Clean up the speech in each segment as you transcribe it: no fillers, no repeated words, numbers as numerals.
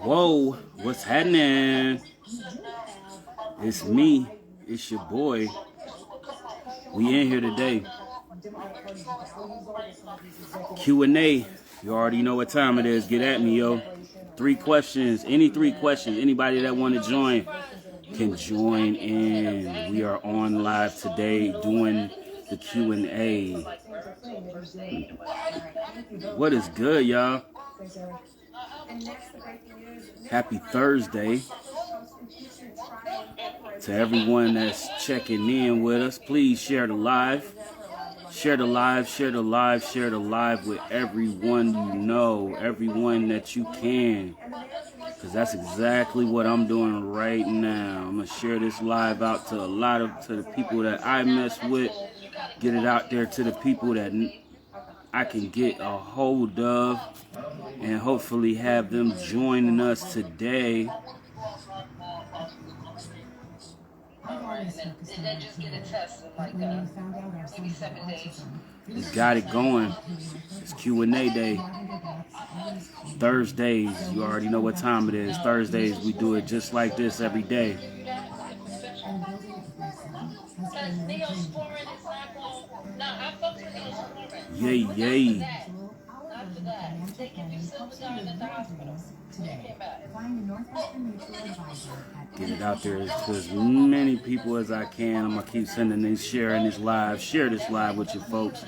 Whoa, what's happening? It's me. It's your boy. We in here today. Q&A. You already know what time it is. Get at me, yo. 3 questions. Any 3 questions. Anybody that want to join can join in. We are on live today doing the Q&A. What is good, y'all? Happy Thursday to everyone that's checking in with us. Please share the live. Share the live, share the live, share the live with everyone you know, everyone that you can. Because that's exactly what I'm doing right now. I'm going to share this live out to to the people that I mess with. Get it out there to the people that I can get a hold of. And hopefully have them joining us today. We got it going. It's Q&A day. Thursdays, you already know what time it is. Thursdays, we do it just like this every day. Yay, yay. Get it out there to as many people as I can. I'm going to keep sending this, sharing this live. Share this live with you folks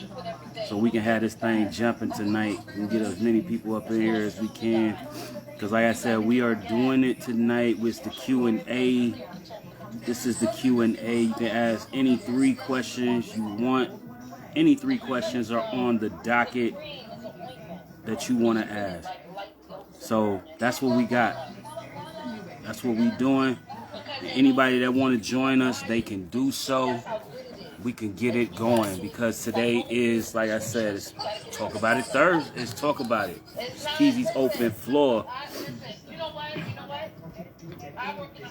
so we can have this thing jumping tonight and get as many people up in here as we can. Because like I said, we are doing it tonight with the Q&A. This is the Q&A. You can ask any 3 questions you want. Any 3 questions are on the docket that you want to ask. So that's what we got. That's what we doing. Anybody that want to join us, they can do so. We can get it going because today is, like I said, it's Talk About It Thursday. It's Talk About It. It's Keezy's open floor.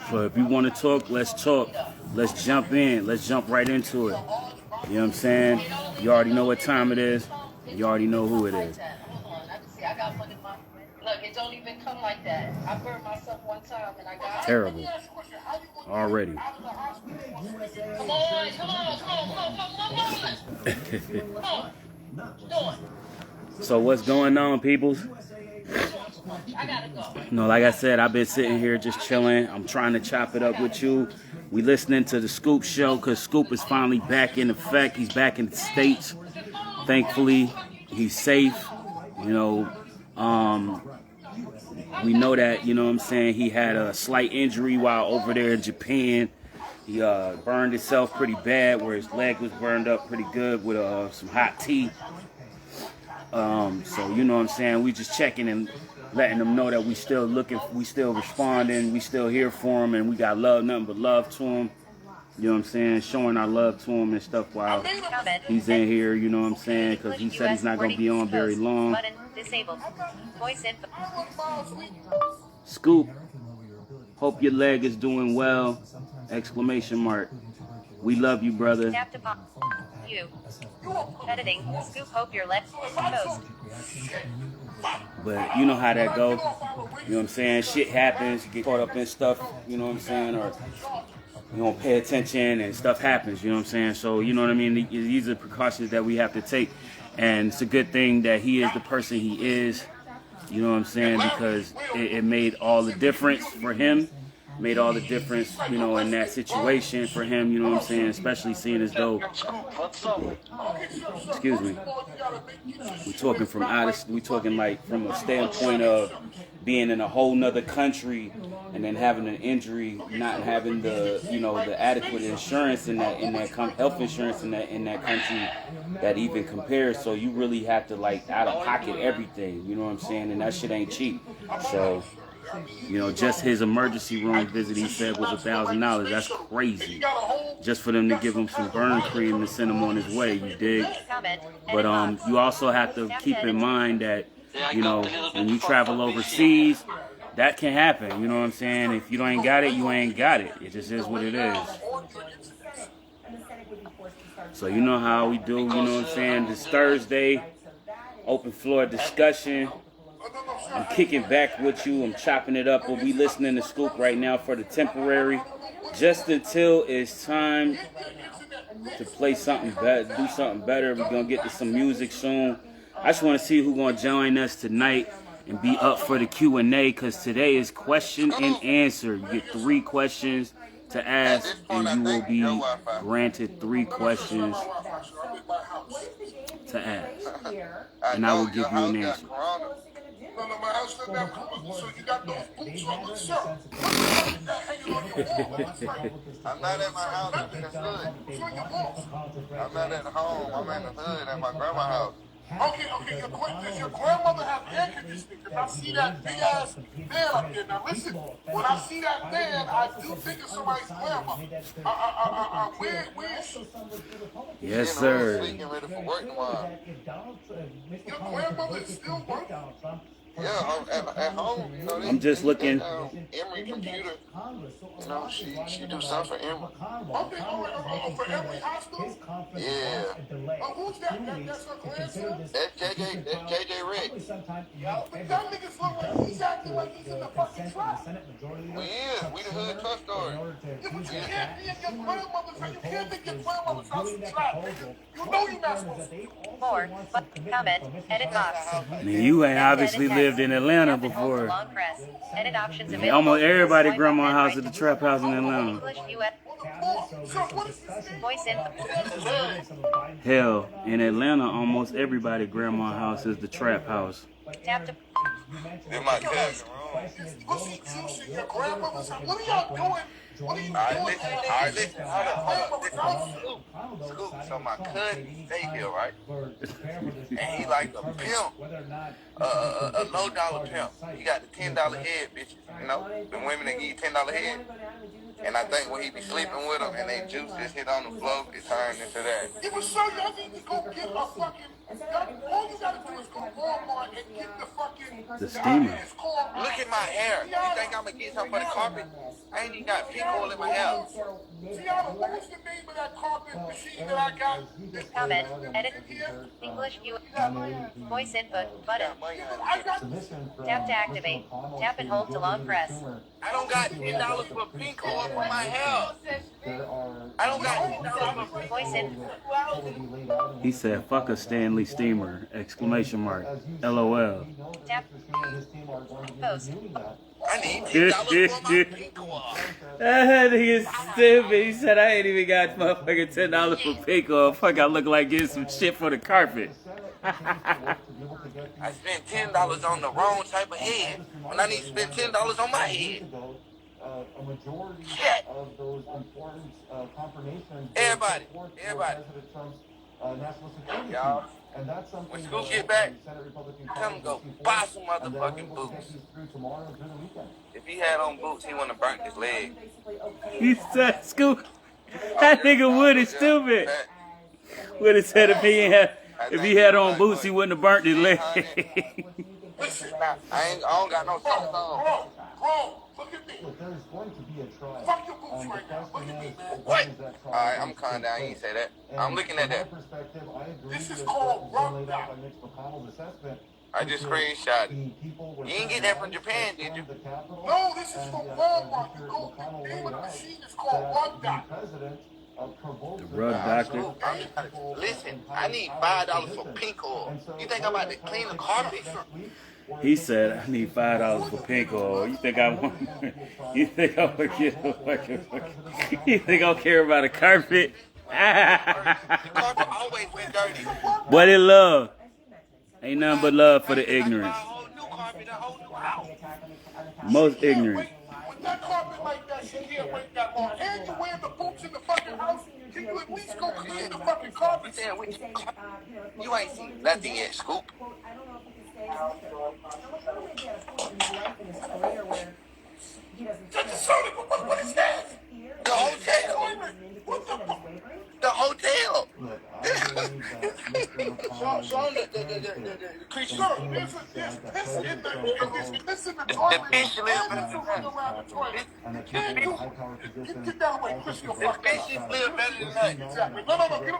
So if you want to talk, let's talk. Let's jump in. Let's jump right into it. You know what I'm saying? You already know what time it is. You already know who it is. Look, it don't even come like that. I burned myself one time and I got terrible. Already. Come on. So what's going on, peoples? I gotta go. No, like I said, I've been sitting here just chilling. I'm trying to chop it up with you. We listening to the Scoop show because Scoop is finally back in effect. He's back in the States. Thankfully, he's safe. You know, we know that, you know what I'm saying, he had a slight injury while over there in Japan. He burned himself pretty bad where his leg was burned up pretty good with some hot tea. So, you know what I'm saying, we just checking and letting them know that we still looking, we still responding, we still here for him, and we got love, nothing but love to him. You know what I'm saying, showing our love to him and stuff while he's in here, you know what I'm saying, because he said he's not going to be on very long. Scoop, hope your leg is doing well, exclamation mark. We love you, brother. You. Editing, Scoop, hope your leg post. But you know how that go. You know what I'm saying, shit happens, you get caught up in stuff, you know what I'm saying, or you don't pay attention and stuff happens, you know what I'm saying? So, you know what I mean? These are precautions that we have to take. And it's a good thing that he is the person he is, you know what I'm saying? Because it made all the difference for him, made all the difference, you know, in that situation for him, you know what I'm saying? Especially seeing as though, excuse me, we're talking like from a standpoint of being in a whole nother country and then having an injury, not having the, you know, the adequate insurance in that health insurance in that country that even compares. So you really have to like out of pocket everything, you know what I'm saying? And that shit ain't cheap. So, you know, just his emergency room visit, he said, was $1,000. That's crazy. Just for them to give him some burn cream and send him on his way, you dig? But you also have to keep in mind that, you know, when you travel overseas, that can happen, you know what I'm saying? If you ain't got it, you ain't got it. It just is what it is. So you know how we do, you know what I'm saying? This Thursday, open floor discussion. I'm kicking back with you. I'm chopping it up. We'll be listening to Scoop right now for the temporary, just until it's time to play something better, do something better. We're gonna get to some music soon. I just want to see who's gonna join us tonight and be up for the Q&A, because today is question and answer. You get 3 questions to ask, and you will be granted 3 questions to ask, and I will give you an answer. No, my house doesn't have corona, so you got those boots on the shirt. I'm not at my house, I'm in the hood. I'm not at home, I'm in the hood at my grandma's house. Okay, does your grandmother have air conditioning? Because I see that big ass van up there. Now listen, when I see that van, I do think of somebody's grandma. Where is she? Yes, sir. Getting ready for work tomorrow. Your grandmother is still working? Yeah, I'm at home, you know. I'm just looking. Emory computer, you know, she do something for Emory. Okay, for Emory Hospital? Yeah. Who's that? That's her grandson? That's JJ Rick. But that nigga's look like he's acting like he's in the fucking trap. We the hood trust story. Yeah, but you can't be in your grandmother's house. You can't think your grandmother's house is trap, nigga. You know you're not supposed to. More. Comment. Edit box. I mean, you ain't obviously lived in Atlanta before. Long press. Edit options I mean, available. almost everybody grandma's house is the trap house in Atlanta. English, US. Voice in. Hell, in Atlanta, almost everybody grandma's house is the trap house. Tap to. In my cousin room. Pussy juice in your grandmother's house. What are y'all doing? What are you doing? All right, listen. Hold up. Scoop. So my cousin stay here, right? And he like a pimp, a low dollar pimp. He got the $10 head bitches, you know, the women that give you $10 head. And I think when he be sleeping with them and they juice just hit on the floor, it turned into that. Yeah, but sir, y'all need to go get a fucking. All you gotta do is go to Walmart and get the fucking. The steamer. Look at my hair. You think I'm gonna get something for the carpet? I ain't even got pink oil in my hair. Tiana, what was the name of that carpet machine that I got? Comment. Edit. English, US. Voice input. Button. I got. Tap to activate. Tap and hold to long press. I don't got $10 for pink oil for my hair. I don't got $10 for Voice in. He said, "Fuck a Stanley steamer!" Exclamation mark. LOL. Tap. Post. I need $10 for my pink oil. That nigga stupid. He said, "I ain't even got motherfucking $10 for pink oil. Fuck, I look like getting some shit for the carpet." I spent $10 on the wrong type of head when I need to spend $10 on my head. A majority of those important confirmations. Everybody. President Trump's national security. Y'all. And that's something When Scoop get back, Senate Republican tell him go buy some motherfucking boots. If he had on boots, he wouldn't have burnt his leg. He said, "Scoop, that nigga Wood is stupid." Would have said if he had on boots, he wouldn't have burnt his leg. Listen, I don't got no socks on. Bro, look at me. Look, there's going to be a trial. Fuck your boots right now. Look at me, man. What? Alright, I'm calm down. You ain't say that. I'm looking at that. This is called rock down. I just screenshot it. You didn't get that from Japan, did you? No, this is from Walmart. You go, the name of the machine is called Rug Doc. The rug doctor. Listen, I need $5 for pink oil. You think I'm about to clean the carpet? He said, "I need $5 for pink oil." You think I want? You think I'm gonna get a fucking? You think I'll care about a carpet? The carpet always went dirty. But it love. Ain't nothing but love for the ignorance. Most ignorant. With that carpet like that, she can't wait that long. And you wear the boots in the fucking house. Can you at least go clean the fucking carpet? You ain't seen nothing yet, Scoop. What is that? The hotel. The hotel. Show them the creature. Sir, there's piss in the toilet. The fish live around the toilet. You can't do it. Get that away, Chris. The fishes live better than us. Exactly. No.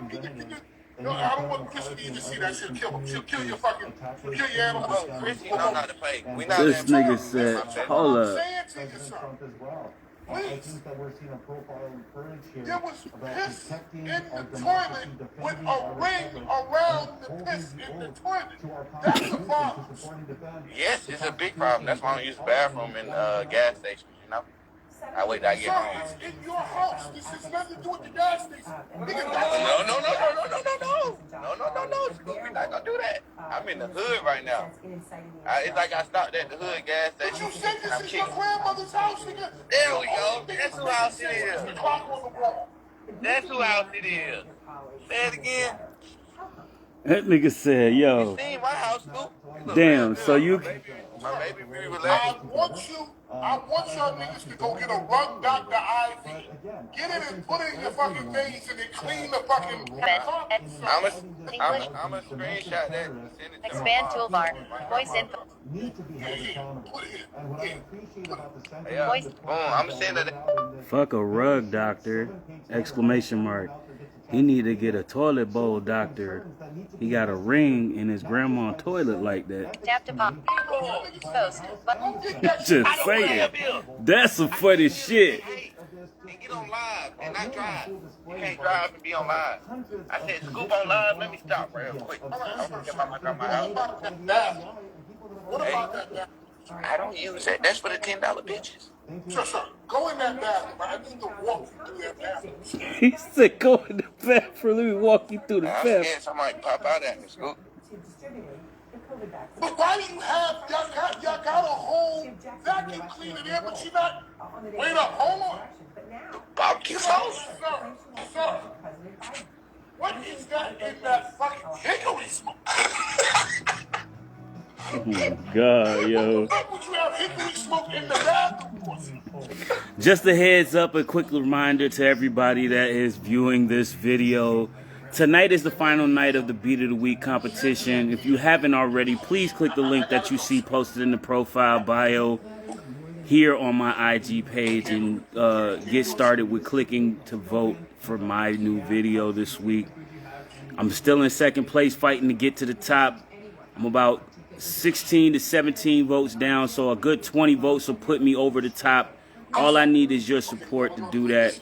Get No, I don't want Chrissy to even see that shit. Kill him. She'll kill your fucking, she'll kill your animals. Oh, Chrissy know not to play. We not This that nigga much. said, Listen to hold what I'm up. saying to you, son. Trump as well. I Please. think that we're seeing a profile and courage here There was about piss protecting in our the democracy, toilet with defending a our ring republic, around and the holding piss in the oath toilet. to our That's a Constitution to problem. support and defend Yes, the it's a big problem. That's why I don't use the bathroom in gas stations, you know? I wait till I get Sir, home. it's in your house. This has nothing to do with the gas station. Nigga, No, that's no, no, no, no, no, no, no. No, no, no, no. Scoop, we not gonna do that. I'm in the hood right now. It's like I stopped at the hood gas But station. you said this I'm is your cheap. grandmother's house, nigga. There we go. That's who house it is. The clock on the wall. That's who house it is. Say it again. That nigga said, You yo, seen my house, Scoop? You look damn, real so good. you, My baby be I relaxed. want y'all niggas to go get a rug Dr. IV. Get it and put it in your fucking face and then clean the fucking carpet. I'm a screenshot that and send it to Expand my toolbar. mom. Voice info. need to be held accountable. And what I appreciate about the sentiment Yeah. Voice. Boom, I'm sending it. fuck a rug doctor, exclamation mark. He need to get a toilet bowl doctor. He got a ring in his grandma's toilet like that. Tap to pop. Post. Button. Just saying. That's some funny shit. Hey, and get on live and not drive. You can't drive and be on live. I said, Scoop on live, let me stop real quick. I'm gonna get my house. What about that? I don't use that. That's for the $10 bitches. Sir, go in that bathroom. I need to walk you through that bathroom. He said, go in the bathroom. Let me walk you through the I'm bathroom. scared somebody pop out at me, Scoop. But why do you have, y'all got a whole vacuum cleaner there, but you not, wait up, hold on. Barbecue sauce? Sir, what is that in that fucking hickory smoke? Oh my God, yo. What would you have hickory smoke in the bathroom for? Just a heads up, a quick reminder to everybody that is viewing this video. Tonight is the final night of the Beat of the Week competition. If you haven't already, please click the link that you see posted in the profile bio here on my IG page and get started with clicking to vote for my new video this week. I'm still in second place fighting to get to the top. I'm about 16 to 17 votes down, so a good 20 votes will put me over the top. All I need is your support to do that.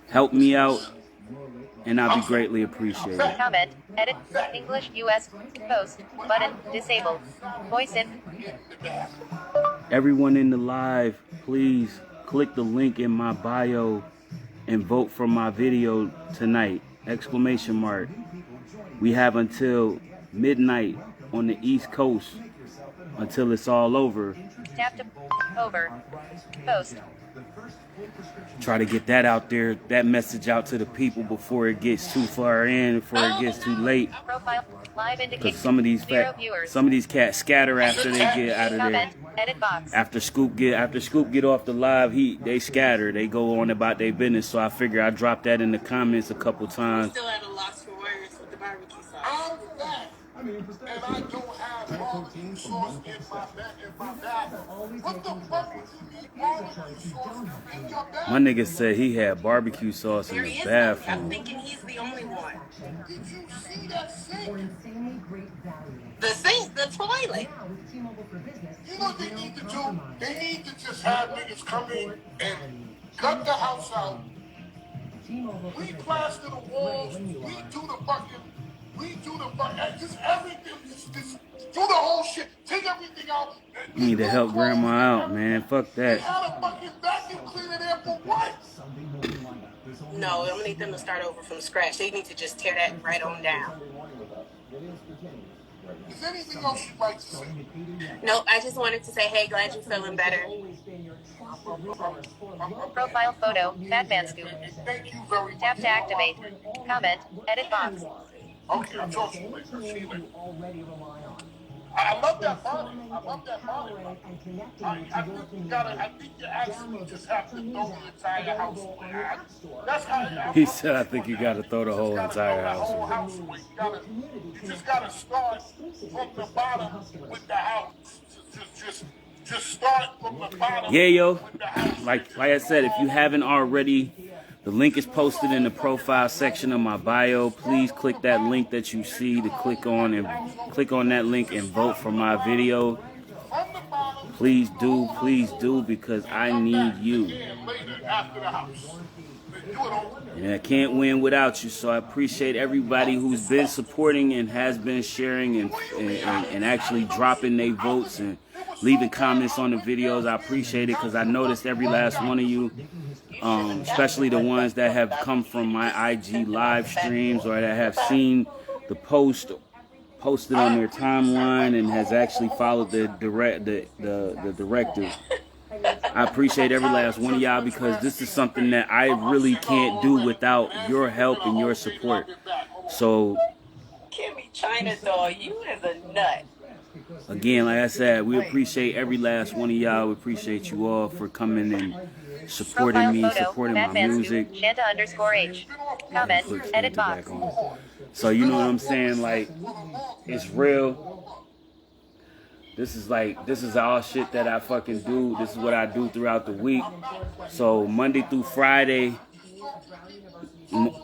Help me out, and I'll be greatly appreciated. Comment. Edit. English US. Post. Button. Disabled. Voice in. Everyone in the live, please click the link in my bio and vote for my video tonight. Exclamation mark. We have until midnight on the East Coast until it's all over. Tap to over. Post. Try to get that out there, that message out to the people before it gets too far in, before it gets too late. Profile. Live Because indicates some of these 0 viewers. some of these cats scatter after they get out of there. Comment. Edit box. After Scoop get off the live, they scatter. They go on about their business. So I figure I dropped that in the comments a couple times. Still at a loss for words with the barbecue sauce. I'm fat, and I don't have barbecue sauce in my bathroom. What the fuck would you need barbecue sauce in your My bathroom? nigga said he had barbecue sauce in There his is none. I'm bathroom. thinking he's the only one. Did you see that sink? The sink, the toilet. You know what they need to do? They need to just have niggas come in and gut the house out. We plaster the walls. We do the just everything. Just do the whole shit. Take everything out. You need to help grandma out, man. Fuck They that. had a fucking vacuum cleaner there for what? No, I'm gonna need them to start over from scratch. They need to just tear that right on down. Is there anything else you'd like to say? No, I just wanted to say, hey, glad you're feeling better. Profile photo. Batman Scoop. Thank you very much. Tap to activate. Comment. Edit box. Okay, I'll talk to you later. See you later. I love that body. I think you actually just have to throw the entire house away. That's how He said, I think you got to throw the whole entire house away. You just gotta start from the bottom with the house. Just start from the bottom. Yeah, yo. with the house. Like I said, if you haven't already, The link is posted in the profile section of my bio. Please click that link that you see to click on that link and vote for my video. Please do, because I need you. And I can't win without you, so I appreciate everybody who's been supporting and has been sharing and actually dropping their votes and leaving comments on the videos. I appreciate it, because I noticed every last one of you, especially the ones that have come from my IG live streams or that have seen the post posted on their timeline and has actually followed the directive. I appreciate every last one of y'all, because this is something that I really can't do without your help and your support. So, Kimmie, chinadoll, you is a nut. again, like I said, we appreciate every last one of y'all. We appreciate you all for coming and supporting Profile me, photo, supporting my Batman music. Shanta_H. Comment, edit box. So you know what I'm saying? Like, it's real. This is all shit that I fucking do. This is what I do throughout the week. So Monday through Friday. I don't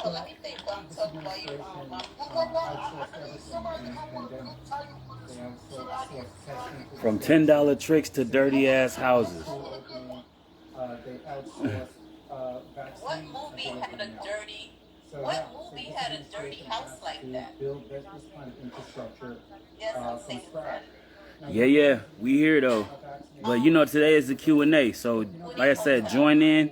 know. Let me think while I'm talking about you. From $10 tricks to dirty ass houses. What movie had a dirty? What movie had a dirty house like that? Yes, I'm saying that. Yeah, we here though. But you know, today is the Q&A. So, like I said, join in.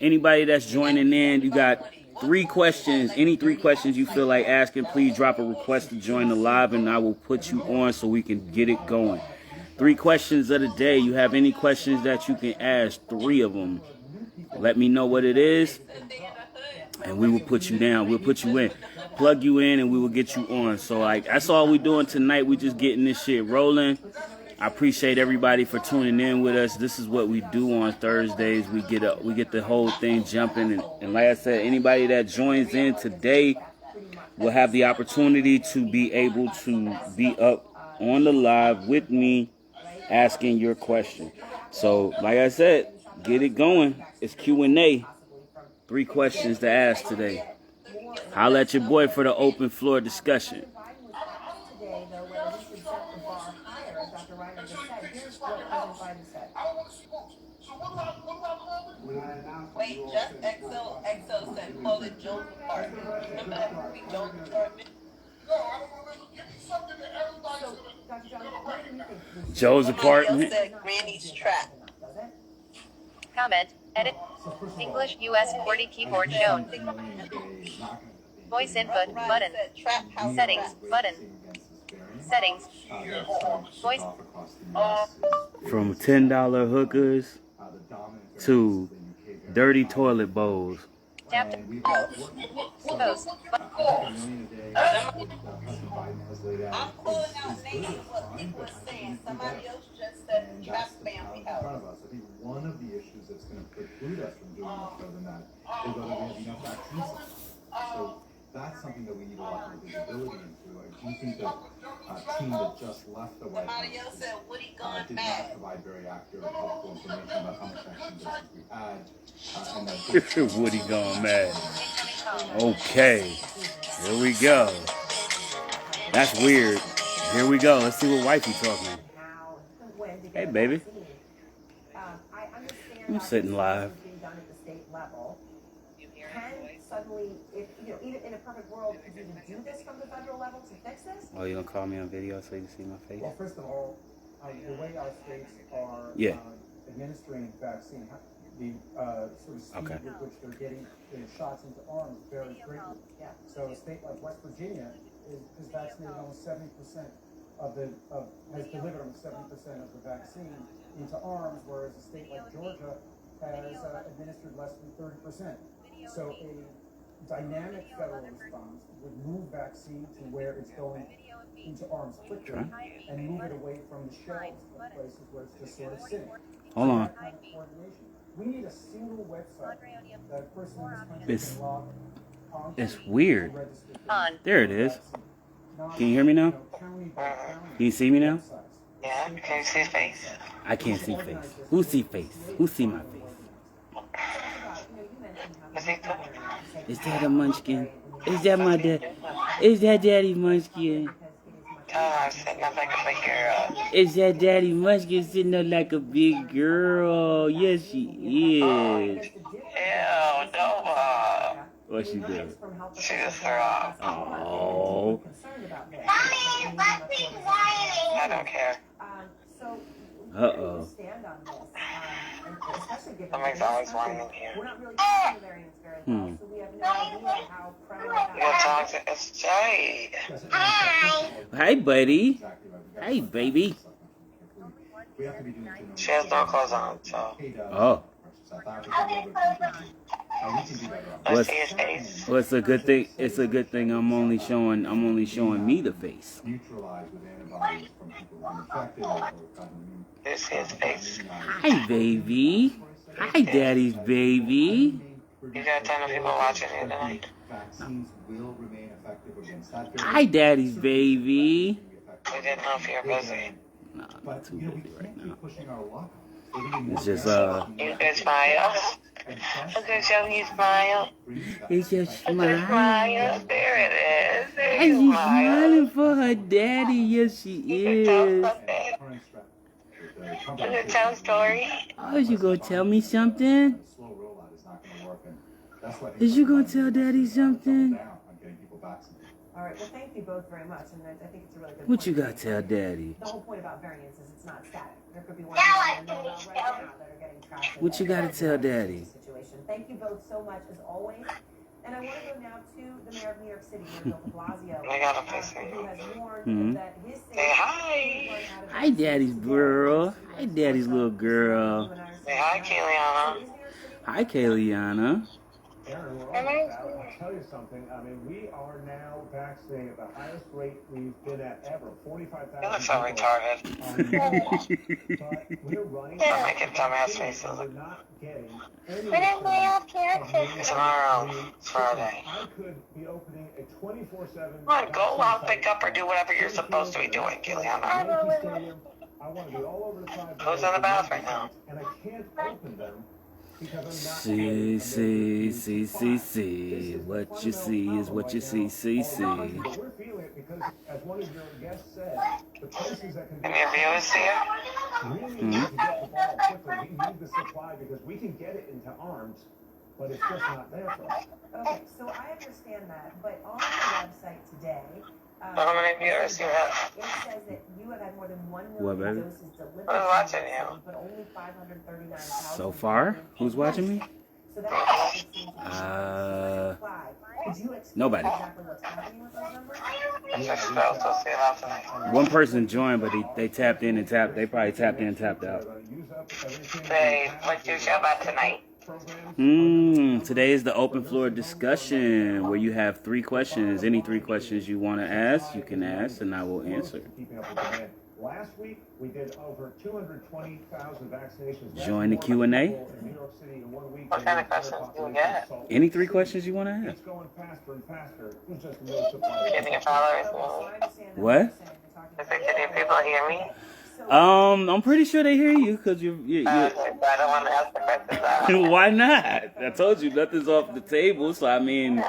Anybody that's joining in, you got 3 questions. Any 3 questions you feel like asking, please drop a request to join the live and I will put you on so we can get it going. 3 questions of the day. You have any questions that you can ask, 3 of them. Let me know what it is and we will put you down. We'll put you in. Plug you in and we will get you on. So like, that's all we doing tonight. We just getting this shit rolling. I appreciate everybody for tuning in with us. This is what we do on Thursdays. We get the whole thing jumping. And like I said, anybody that joins in today will have the opportunity to be able to be up on the live with me asking your question. So like I said, get it going. It's Q&A. 3 questions to ask today. Holla at your boy for the open floor discussion. Wait, just XO said call it Joe's apartment. Remember that movie, Joe's apartment? Joe's Somebody apartment. else said Granny's trap. Comment, edit. English US QWERTY keyboard shown. Voice input button. Settings button. Settings. Voice. From $10 hookers to dirty toilet bowls. Tap. Post. I'm calling out names what people are saying. Somebody else just said trap family house. I think one of the issues that's going to preclude us from doing much better than that is whether we have enough vaccines. So that's something that we need a lot more visibility into. I do think that team that just left the White House Somebody else said Woody gone did mad. not provide very accurate, helpful information about how much vaccine doses we had. And that Woody gone mad. Okay, here we go. That's weird. Here we go. Let's see what wifey talking. Hey, baby. I'm sitting live. Suddenly, if you know, even in a perfect world, could you do this from the federal level to fix this? Oh, you gonna call me on video so you can see my face? Well, first of all, the way our states are administering vaccine, the sort of speed with which they're getting the shots into arms varies greatly. Yeah. So a state like West Virginia has vaccinated almost 70% has delivered almost 70% of the vaccine into arms, whereas a state like Georgia has administered less than 30%. So dynamic federal response would move vaccine to where it's going into arms quickly and move it away from the shelves of places where it's just sort of sitting. Hold on. That kind of coordination. We need a single website that a person in this country can log on. It's weird. There it is. Can you hear me now? Can you see me now? Yeah, can you see his face? I can't see face. Who see face? Who see my face? Is that a munchkin? Is that my dad? Is that Daddy Munchkin? I'm sitting up like a big girl. Is that Daddy Munchkin sitting up like a big girl? Yes, she is. Ew, no. What she did? She just threw off. Oh. I don't care. Uh-oh. Somebody's always whining here. Hmm. You gotta talk to it's Jade. Hi, buddy. Hey, baby. She has no clothes on, so. Oh. Let's see his face. Well, it's a good thing. It's a good thing. I'm only showing me the face. This is his face. Hi, baby. Hi, Daddy's baby. You got 10 of people watching you tonight. Hi, Daddy's baby. We didn't know if you're busy. No, I'm not too busy right now. It's just You could smile. Look at you smile. It's just Look at smile. smile. There it is. There And you she's smile. smiling for her daddy. Yes, she You can tell is. something. You can tell a story. Oh, you gonna tell me something? Is you gonna tell Daddy something? All right, well, thank you both very much, and I think it's a really good What point. you gotta tell Daddy? The whole point about variance is it's not static. There could be ones that we know about right now that are getting traction. What you gotta tell Daddy? Situation. Thank you both so much, as always. And I want to go now to the mayor of New York City, Mayor Bill de Blasio, I got a face who has warned Mhm. that his city Say hi. Hi, Daddy's girl. Hi, Daddy's little girl. Say hi, Kayliana. Hi, Kayliana. Aaron, we're almost out. I'll tell you something. I mean, we are now vaccinating at the highest rate we've been at ever. 45,000. You look so retarded. But we're running. I'm making dumbass faces. We're not getting any It's tomorrow. It's Friday. I could be opening a 24/7. Come on, go out, pick up, or do whatever you're supposed to be doing, Kayliana. I want to be all over the side. Who's in the bath right now? And I can't open them. See. What you see is what you see. We're feeling it because, as one of your guests said, the places that can Any viewers here? really need to get the ball quickly. We need the supply because we can get it into arms, but it's just not there for us. Okay, so I understand that, but on the website today, How many viewers you have? it says that you have had more than 1 What, million baby? doses delivered. Who's watching you? But only 539,000. So far, who's watching me? So that seems to be supply. Could you explain Nobody. exactly what's happening with those numbers? Just about to see it out tonight. One person joined, but they tapped in and tapped. They probably tapped in and tapped out. Say, what you show about tonight? Today is the open floor discussion where you have 3 questions. Any 3 questions you want to ask, you can ask, and I will answer. Last week, we did over 220,000 vaccinations. Join the Q&A. What kind of questions do you get? Any 3 questions you want to ask. It's going faster and faster. It's just no supply. Can your followers hear me? What? Is it can your people hear me? I'm pretty sure they hear you because you. I don't want to ask the questions. Why not? I told you nothing's off the table. So I mean,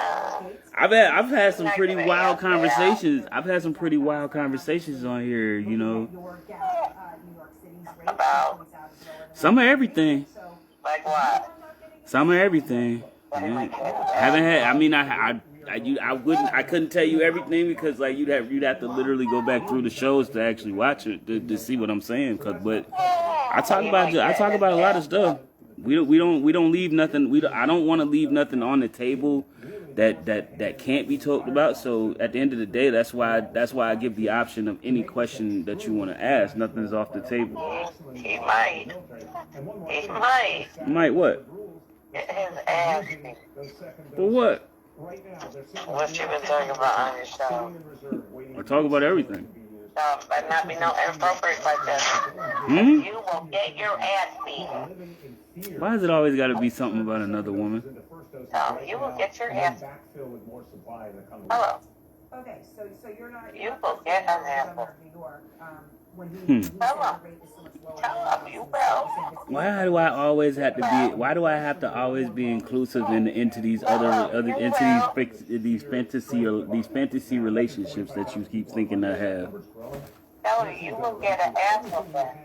I've had some pretty wild conversations. I've had some pretty wild conversations on here. You know, About? some of everything. Like what? Some of everything. Yeah. Haven't had. I mean, I couldn't tell you everything because like you'd have to literally go back through the shows to actually watch it to see what I'm saying. But I talk about a lot of stuff. We don't leave nothing. I don't want to leave nothing on the table that can't be talked about. So at the end of the day, that's why I give the option of any question that you want to ask. Nothing's off the table. He might. He might. Might what? Get his ass. For what? right now, they're sitting. What you been talking about on your show? In reserve, waiting I talk about everything. But not be no inappropriate like that. Hmm? You will get your ass beat. Why has it always got to be something about another woman? You will get your ass. backfill with more supply in the coming Hello. Okay, so you're not. You will get an apple. New York, when Hmm. said the rate is so much lower. Tell them you will. Why do I always have to be? Why do I have to always be inclusive into these these fantasy relationships that you keep thinking I have? Tell her you will get an apple back.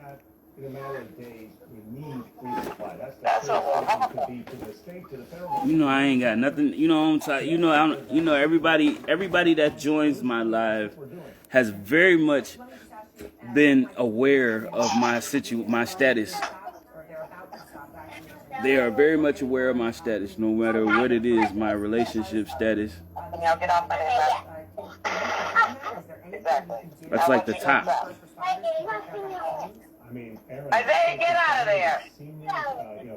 in a matter of days, we need food supply. That's what will happen. To be to the state, to the federal. You know I ain't got nothing. You know I'm sorry. You know everybody that joins my live has very much been aware of my status. They are very much aware of my status, no matter what it is, my relationship status. Y'all get off my head. Exactly. That's like the top. I mean, Aaron, Isaiah, get out of there.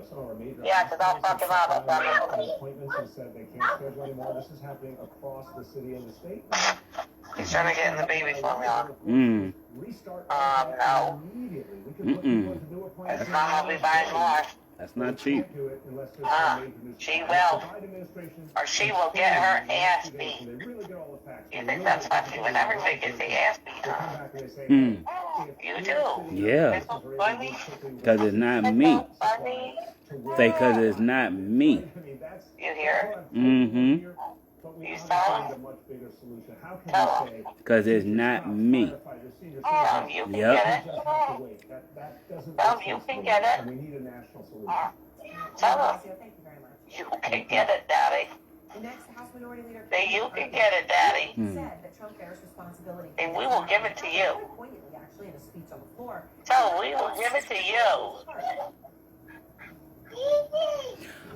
Some of our major Yeah, because I'll fuck him up. appointments and said they can't schedule anymore. This is happening across the city and the state. He's trying to get in the baby formula. Restart No. immediately. We can put people into new appointments. His mom will be buying more. That's not cheap. Do it unless there's some major news. She will. The Biden administration Or she will get her ass beat. they really get all the facts. You think that's funny when everybody gets their ass beat, They come huh? back and they say, Hmm. You do. Yeah, It's so funny. because it's not It's me. so funny. Say, because it's not me. I mean, that's You hear? Mm-hmm. but we You have to saw find it? a much bigger solution. How Tell can we say Because it's not me. You can Yep. get it. Tell you can get it. We need a national solution. Tell her. Thank you very much. You can get it, Daddy. The next House Minority Leader. Say you can get it, Daddy. Said that Trump bears responsibility. And we will give it to you. Poignantly, actually, in a speech on the floor. Tell her we will give it to you.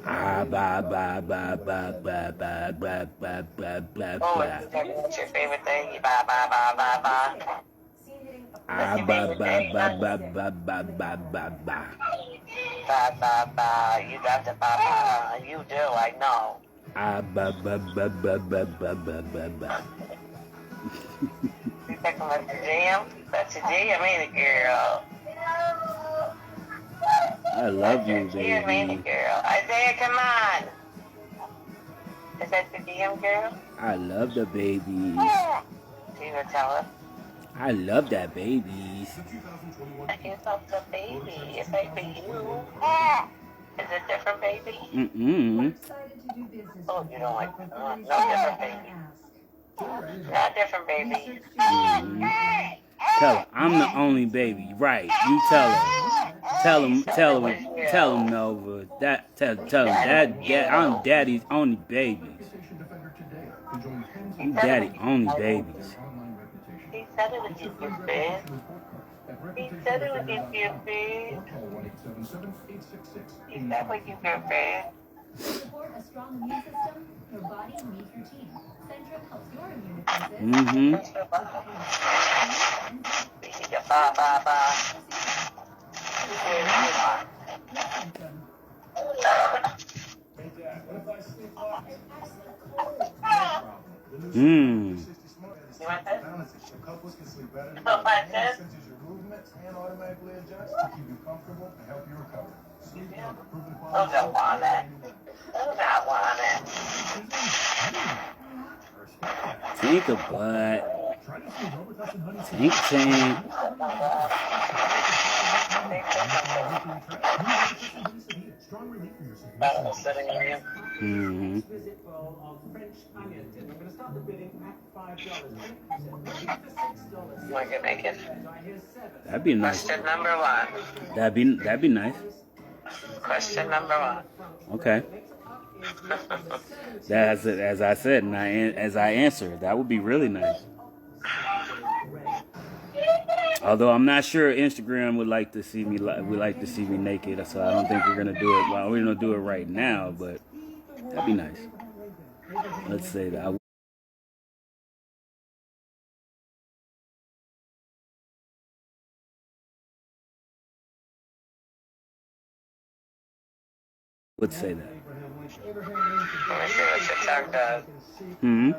Ah, ba ba ba ba ba ba ba ba ba ba Oh, ba. what's your favorite thing? You bye bye bye bye bye. Ah, ba ba ba ba ba ba ba ba ba. Bye bye bye. You got the bye bye. You do, I know. Ah, ba ba ba ba ba ba ba ba ba. You think that's a jam? That's a jam, ain't it, girl? I love you, That's a jam, ain't it, baby. girl? Isaiah, come on. Is that the jam, girl? I love the babies. So you gonna tell her? I love that babies. It's not the baby. It's like for you. Is it different, baby? Mm-mm. Oh, you don't like it. No different, baby. Not different, baby. Tell her I'm the only baby, right? You tell her. Tell him, Nova. Tell him that I'm daddy's only babies. You daddy only babies. He said it was your bed. He said it was your bed. He said it was your bed. To support a strong immune system, your body needs routine. Centric helps your immune defenses. Bye, bye, bye. Mmm. You want this? Couples can sleep better Oh, like this? senses your movements and automatically adjust to keep you comfortable and help you recover. Sleep Number, proven Those don't want it. Those don't want it. Think a butt. Think tank. Mm-hmm. You want to get naked? That'd be nice. Question number one. That'd be nice. Question number one. Okay. That's it. As I said, and as I answered, that would be really nice. Although I'm not sure Instagram would like to see me naked, so I don't think we're gonna do it. Well, we're gonna do it right now, but that'd be nice. Let's say that. I would say that. Let me see what your tongue does. Hmm.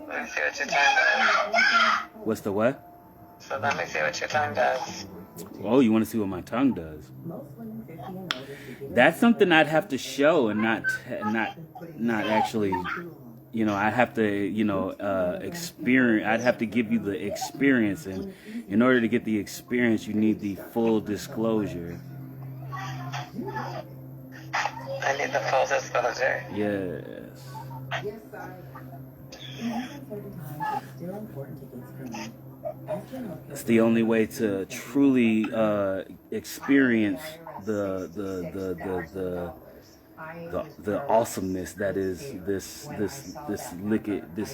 Let me see what your tongue does. What's the what? So let me see what your tongue does. Oh, you want to see what my tongue does? That's something I'd have to show and not actually. You know, I'd have to, experience. I'd have to give you the experience, and in order to get the experience, you need the full disclosure. I need the full disclosure. Yes. It's the only way to truly experience the awesomeness that is this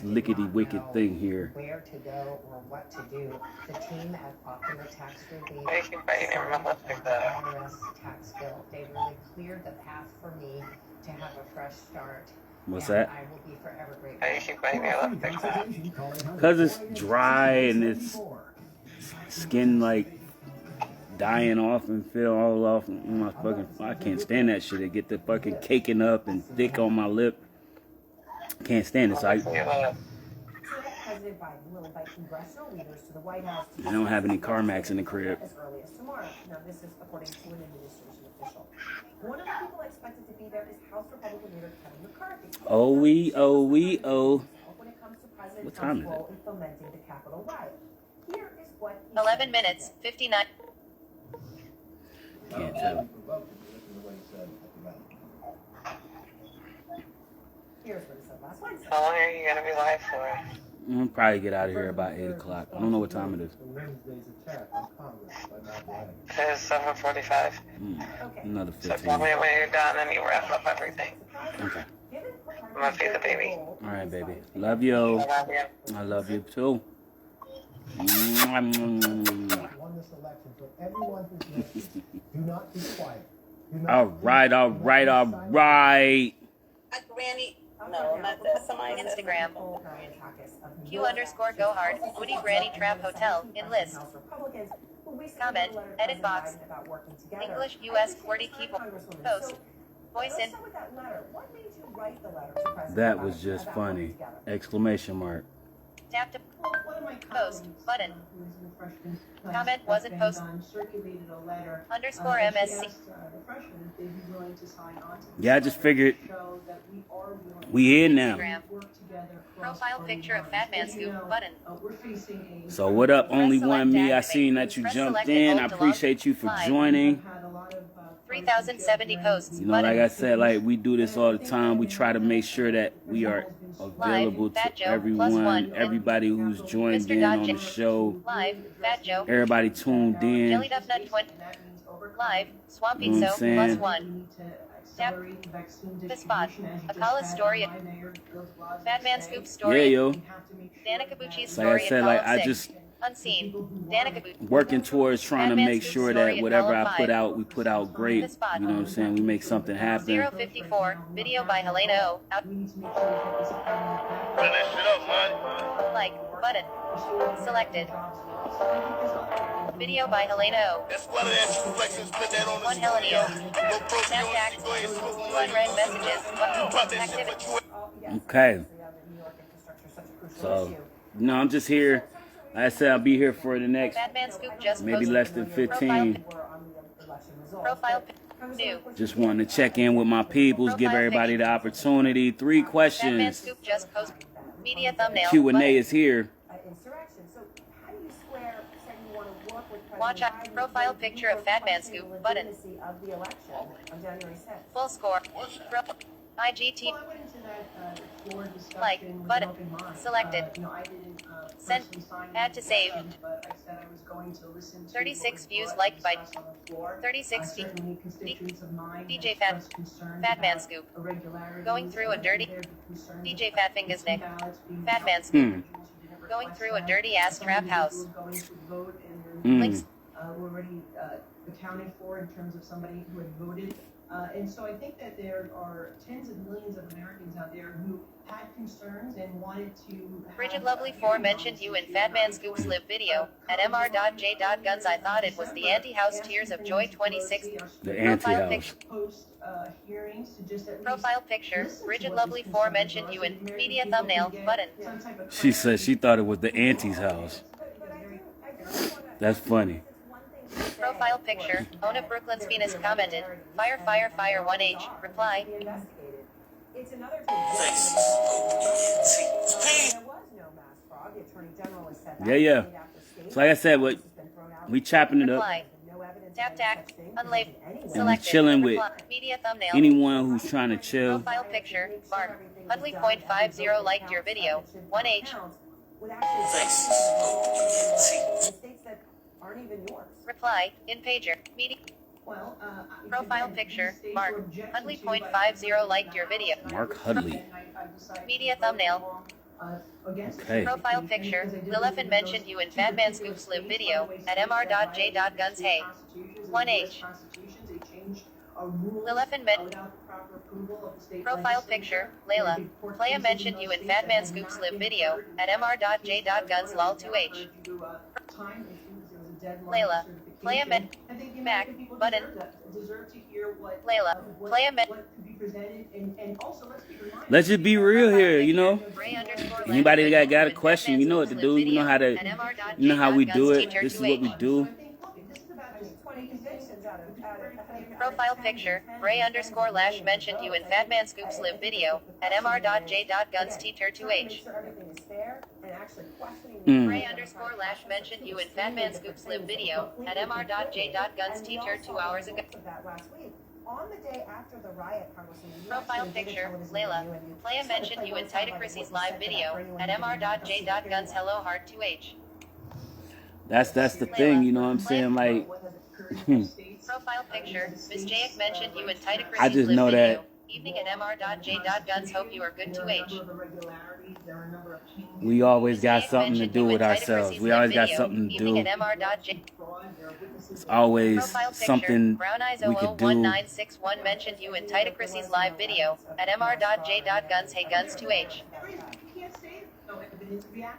lickety wicked thing here. Where to go or what to do. The team at Popular Tax Relief Why you keep biting your mouth like that? IRS tax bill. They really cleared the path for me to have a fresh start. What's And that? I will be forever grateful. Why you keep biting your lip like that? Because it's dry and it's skin like dying off and feel all off. My fucking, I can't stand that shit. It get the fucking caking up and thick on my lip. Can't stand it. So I President Biden will invite congressional leaders to the White House. I don't have any CarMax in the crib. As early as tomorrow. Now, this is according to an administration official. One of the people expected to be there is House Republican leader Kevin McCarthy. Oh. When it comes to President What time Trump's is it? role in fomenting the Capitol riot. Here is what he 11 said. minutes, 59. Can't tell. Here's what he said last Wednesday. How long are you going to be live for? I'll probably get out of here about 8 o'clock. I don't know what time it is. It is 7:45. Another So 15. tell me when you're done and you wrap up everything. Okay. I'm going to feed the baby. All right, baby. Love you. I love you. I love you too. Won this election, so everyone who's listening, do not be quiet. All right. Granny. No, not that. Somebody Instagram. Q_go hard. Woody Granny Trap Hotel. In list. Comment. Edit box. English US QWERTY keyboard. Post. Voice in. That was just funny. Exclamation mark. Tap to post. Button. Comment wasn't post. _MSC. Yeah, I just figured we here now. Instagram. Profile picture of Fat Man Scoop. Button. So what up, only one me? I seen that you jumped in. I appreciate you for joining. 3,070 posts. You know, like I said, like we do this all the time. We try to make sure that we are available to everyone, everybody who's joined in on the show, Live. Fat Joe. everybody tuned in. Jelly Duff Nut 20. Live. Swampy You know what So. I'm saying? +1. Tap the spot. Akala's story. Fat Man Scoop Yeah, story. yo. Danica Bucci's Like I story. said, at like column I 6. just Unseen. Danica Bucci. working towards trying to Fat Man make Scoop sure story that at whatever column I put 5. out, we put out great. The spot. You know what I'm saying? We make something happen. 054. Video by Helena O. Out. Turn that shit up, man. Like. Button. Selected. Video by Helena O. That's one of that reflections. Put that on the One Helena O. No pro Snapchat. go ahead, smoke one. Unread messages. Pop that shit Activity. for you. Okay. So, no, I'm just here. Like I said, I'll be here for the next Fat Man Scoop just maybe posted. less than 15. Profile new. Just wanting to check in with my peoples, give everybody the opportunity. 3 Fat Man questions. Scoop just posted. Media thumbnail. Q&A is here. Watch out. Profile picture of Fat Man Scoop. Button. Full score. IGT. Like. Button. Selected. Sent. Add to save. 36 views liked by 36 DJ Fat Man Scoop. Going through a dirty DJ Fat Fingers Nick. Fat Man Scoop. Going through a dirty ass trap house. Links. Were already accounted for in terms of somebody who had voted And so I think that there are tens of millions of Americans out there who had concerns and wanted to. Bridget Lovely 4 mentioned you in Fat Man Scoops Live video at mr.j.guns. I thought it was the anti-house Tears of Joy 26. The anti-house. Profile picture. Bridget Lovely 4 mentioned you in media thumbnail button. She said she thought it was the auntie's house. That's funny. Profile picture. Ona Brooklyn's Venus commented. Fire, fire, fire 1H. Reply. It's another Yeah. So like I said, we chopping it up. Reply. Tap tap. Unlabeled. And we Selected. chilling with media thumbnail. anyone who's trying to chill. Profile picture. Mark. Hudley.50 liked your video. 1H. Reply. In pager. Media. Profile picture. Mark. Hudley.50 liked your video. Mark Hudley. Media thumbnail. Okay. Profile picture. Lileffin mentioned you in Fat Man Scoops Live video at mr.j.guns. Hey. 1H. Lileffin Profile picture. Layla. Playa mentioned you in Fat Man Scoops Live video at mr.j.guns. lol 2H. Layla. Playa back. Button. Layla. Playa Let's just be real here, you know. Anybody that got a question, you know what to do. You know how we do it. This is what we do. Profile picture. Ray_Lash mentioned you in Fat Man Scoops Live video at mr.j.guns teacher 2H. Ray_Lash mentioned you in Fat Man Scoops Live video at mr.j.guns teacher 2 hours ago. On the day after the riot, Profile picture. Layla. Playa mentioned you in Titacrissy's live video at mr.j.guns. Hello heart 2H. That's the thing, you know what I'm saying? Like, Profile picture. Miss Jayek mentioned you in Titacrissy's I just live know video. that Evening at mr.j.guns. Hope you are good 2H. we always got something to do with ourselves. We always got something to do. It's always something we could do. 1961 mentioned you in Titacrissy's live video at mr.j.guns. Hey guns 2H.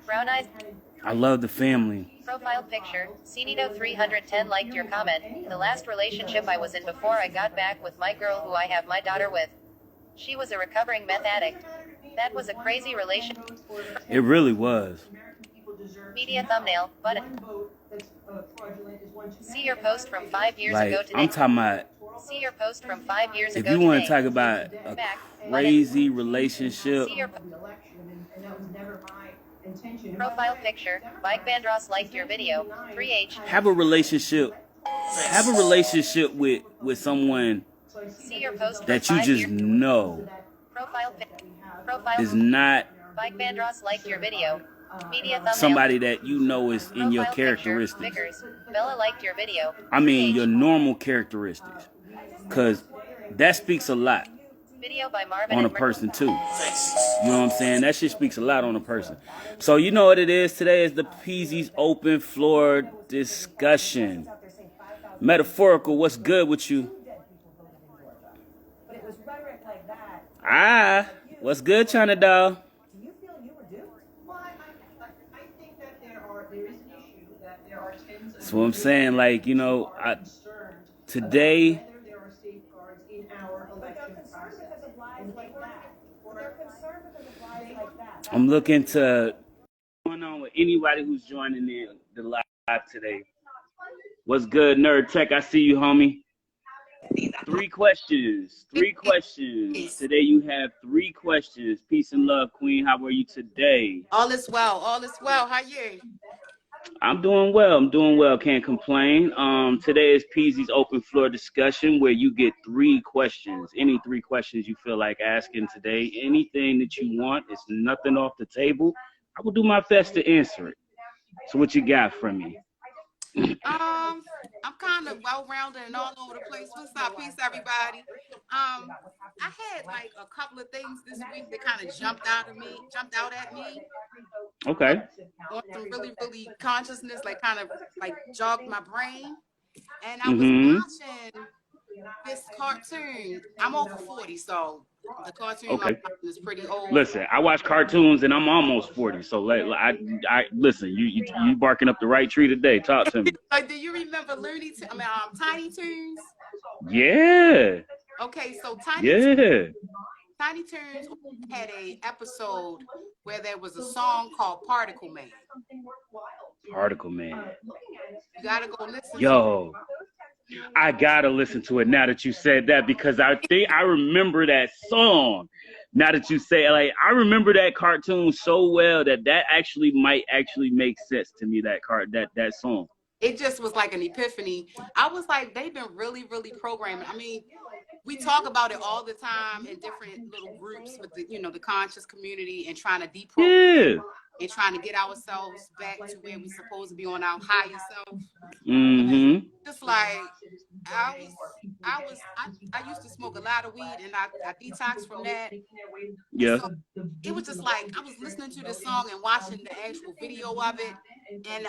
Brown eyes. I love the family. Profile picture. Cnito 310 liked your comment. The last relationship I was in before I got back with my girl who I have my daughter with. She was a recovering meth addict. That was a crazy relationship. It really was. Media thumbnail button. See your post from 5 years Like, ago today. I'm talking about, See your post from 5 years if ago you want today. to talk about a crazy relationship, See your profile picture. Mike Vandross liked your video. 3H. have a relationship with someone See your post that from you 5 just years. know Profile is not Mike Vandross liked your video. Media thumbnail. somebody that you know is in your Profile picture. characteristics. Vickers. Bella liked your video. I mean, 3H. your normal characteristics. Because that speaks a lot Video by Marvin on a and person too. You know what I'm saying? That shit speaks a lot on a person. So you know what it is? Today is the Peasy's open floor discussion. Metaphorical, what's good with you? Ah, what's good, chinadoll? That's what I'm saying. Like, you know, today, I'm looking to what's going on with anybody who's joining the live today. What's good, Nerd Tech? I see you, homie. 3 questions. Today you have 3 questions. Peace and love, Queen. How are you today? All is well. How are you? I'm doing well. Can't complain. Today is Peasy's open floor discussion where you get 3 questions. Any 3 questions you feel like asking today. Anything that you want. It's nothing off the table. I will do my best to answer it. So what you got for me? I'm kind of well-rounded and all over the place. What's up? Peace, everybody. I had like a couple of things this week that kind of jumped out at me. Okay. On some really consciousness, like kind of like jogged my brain. And I was watching this cartoon. I'm over 40, so the cartoon I'm Okay. watching is pretty old. Listen, I watch cartoons and I'm almost 40. So I listen. You barking up the right tree today. Talk to me. Like, do you remember Tiny Toons? Yeah. Okay, so Yeah. Tiny Toons had a episode where there was a song called Particle Man. Particle Man. You gotta go listen Yo. I gotta listen to it now that you said that, because I think I remember that song. Now that you say, like, I remember that cartoon so well that actually might make sense to me. That song. It just was like an epiphany. I was like, they've been really, really programming. I mean, we talk about it all the time in different little groups with the conscious community and trying to deprogram and trying to get ourselves back to where we're supposed to be on our higher self. Mm-hmm. Just like I used to smoke a lot of weed and I detoxed from that. Yeah. So it was just like I was listening to this song and watching the actual video of it. And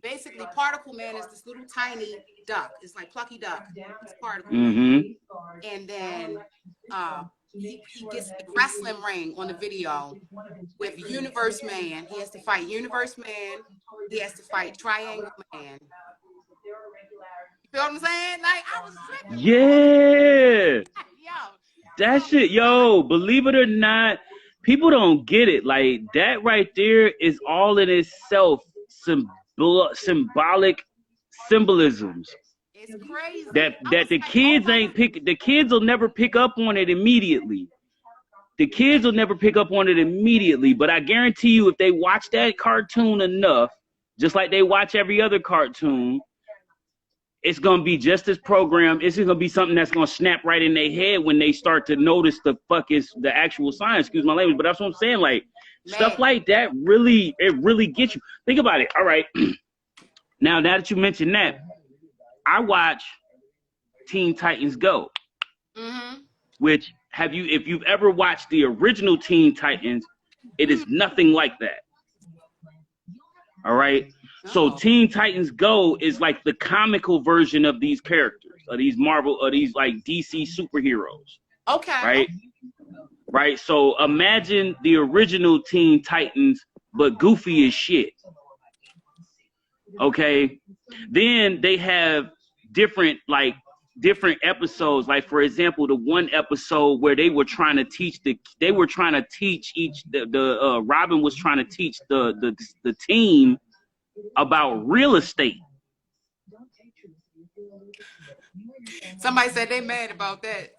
basically Particle Man is this little tiny duck. It's like Plucky Duck. It's Particle Man. And then he gets the wrestling ring on the video with Universe Man. He has to fight Universe Man. He has to fight Triangle Man. You feel what I'm saying? Like, I was tripping. Yeah. Yo. That shit, yo, believe it or not, people don't get it. Like, that right there is all in itself symbolic symbolisms. It's crazy. That the kids the kids will never pick up on it immediately. The kids will never pick up on it immediately, but I guarantee you if they watch that cartoon enough, just like they watch every other cartoon, it's going to be just as programmed. It's going to be something that's going to snap right in their head when they start to notice the actual science. Excuse my language, but that's what I'm saying. Like, stuff like that really gets you. Think about it. All right. Now that you mentioned that, I watch Teen Titans Go, which if you've ever watched the original Teen Titans, it is nothing like that. All right. So Teen Titans Go is like the comical version of these characters, of these Marvel, or these like DC superheroes. Okay. Right. So imagine the original Teen Titans, but goofy as shit. Okay. Then they have different episodes. Like, for example, the one episode where they were trying to teach Robin was trying to teach the team about real estate. Somebody said they mad about that.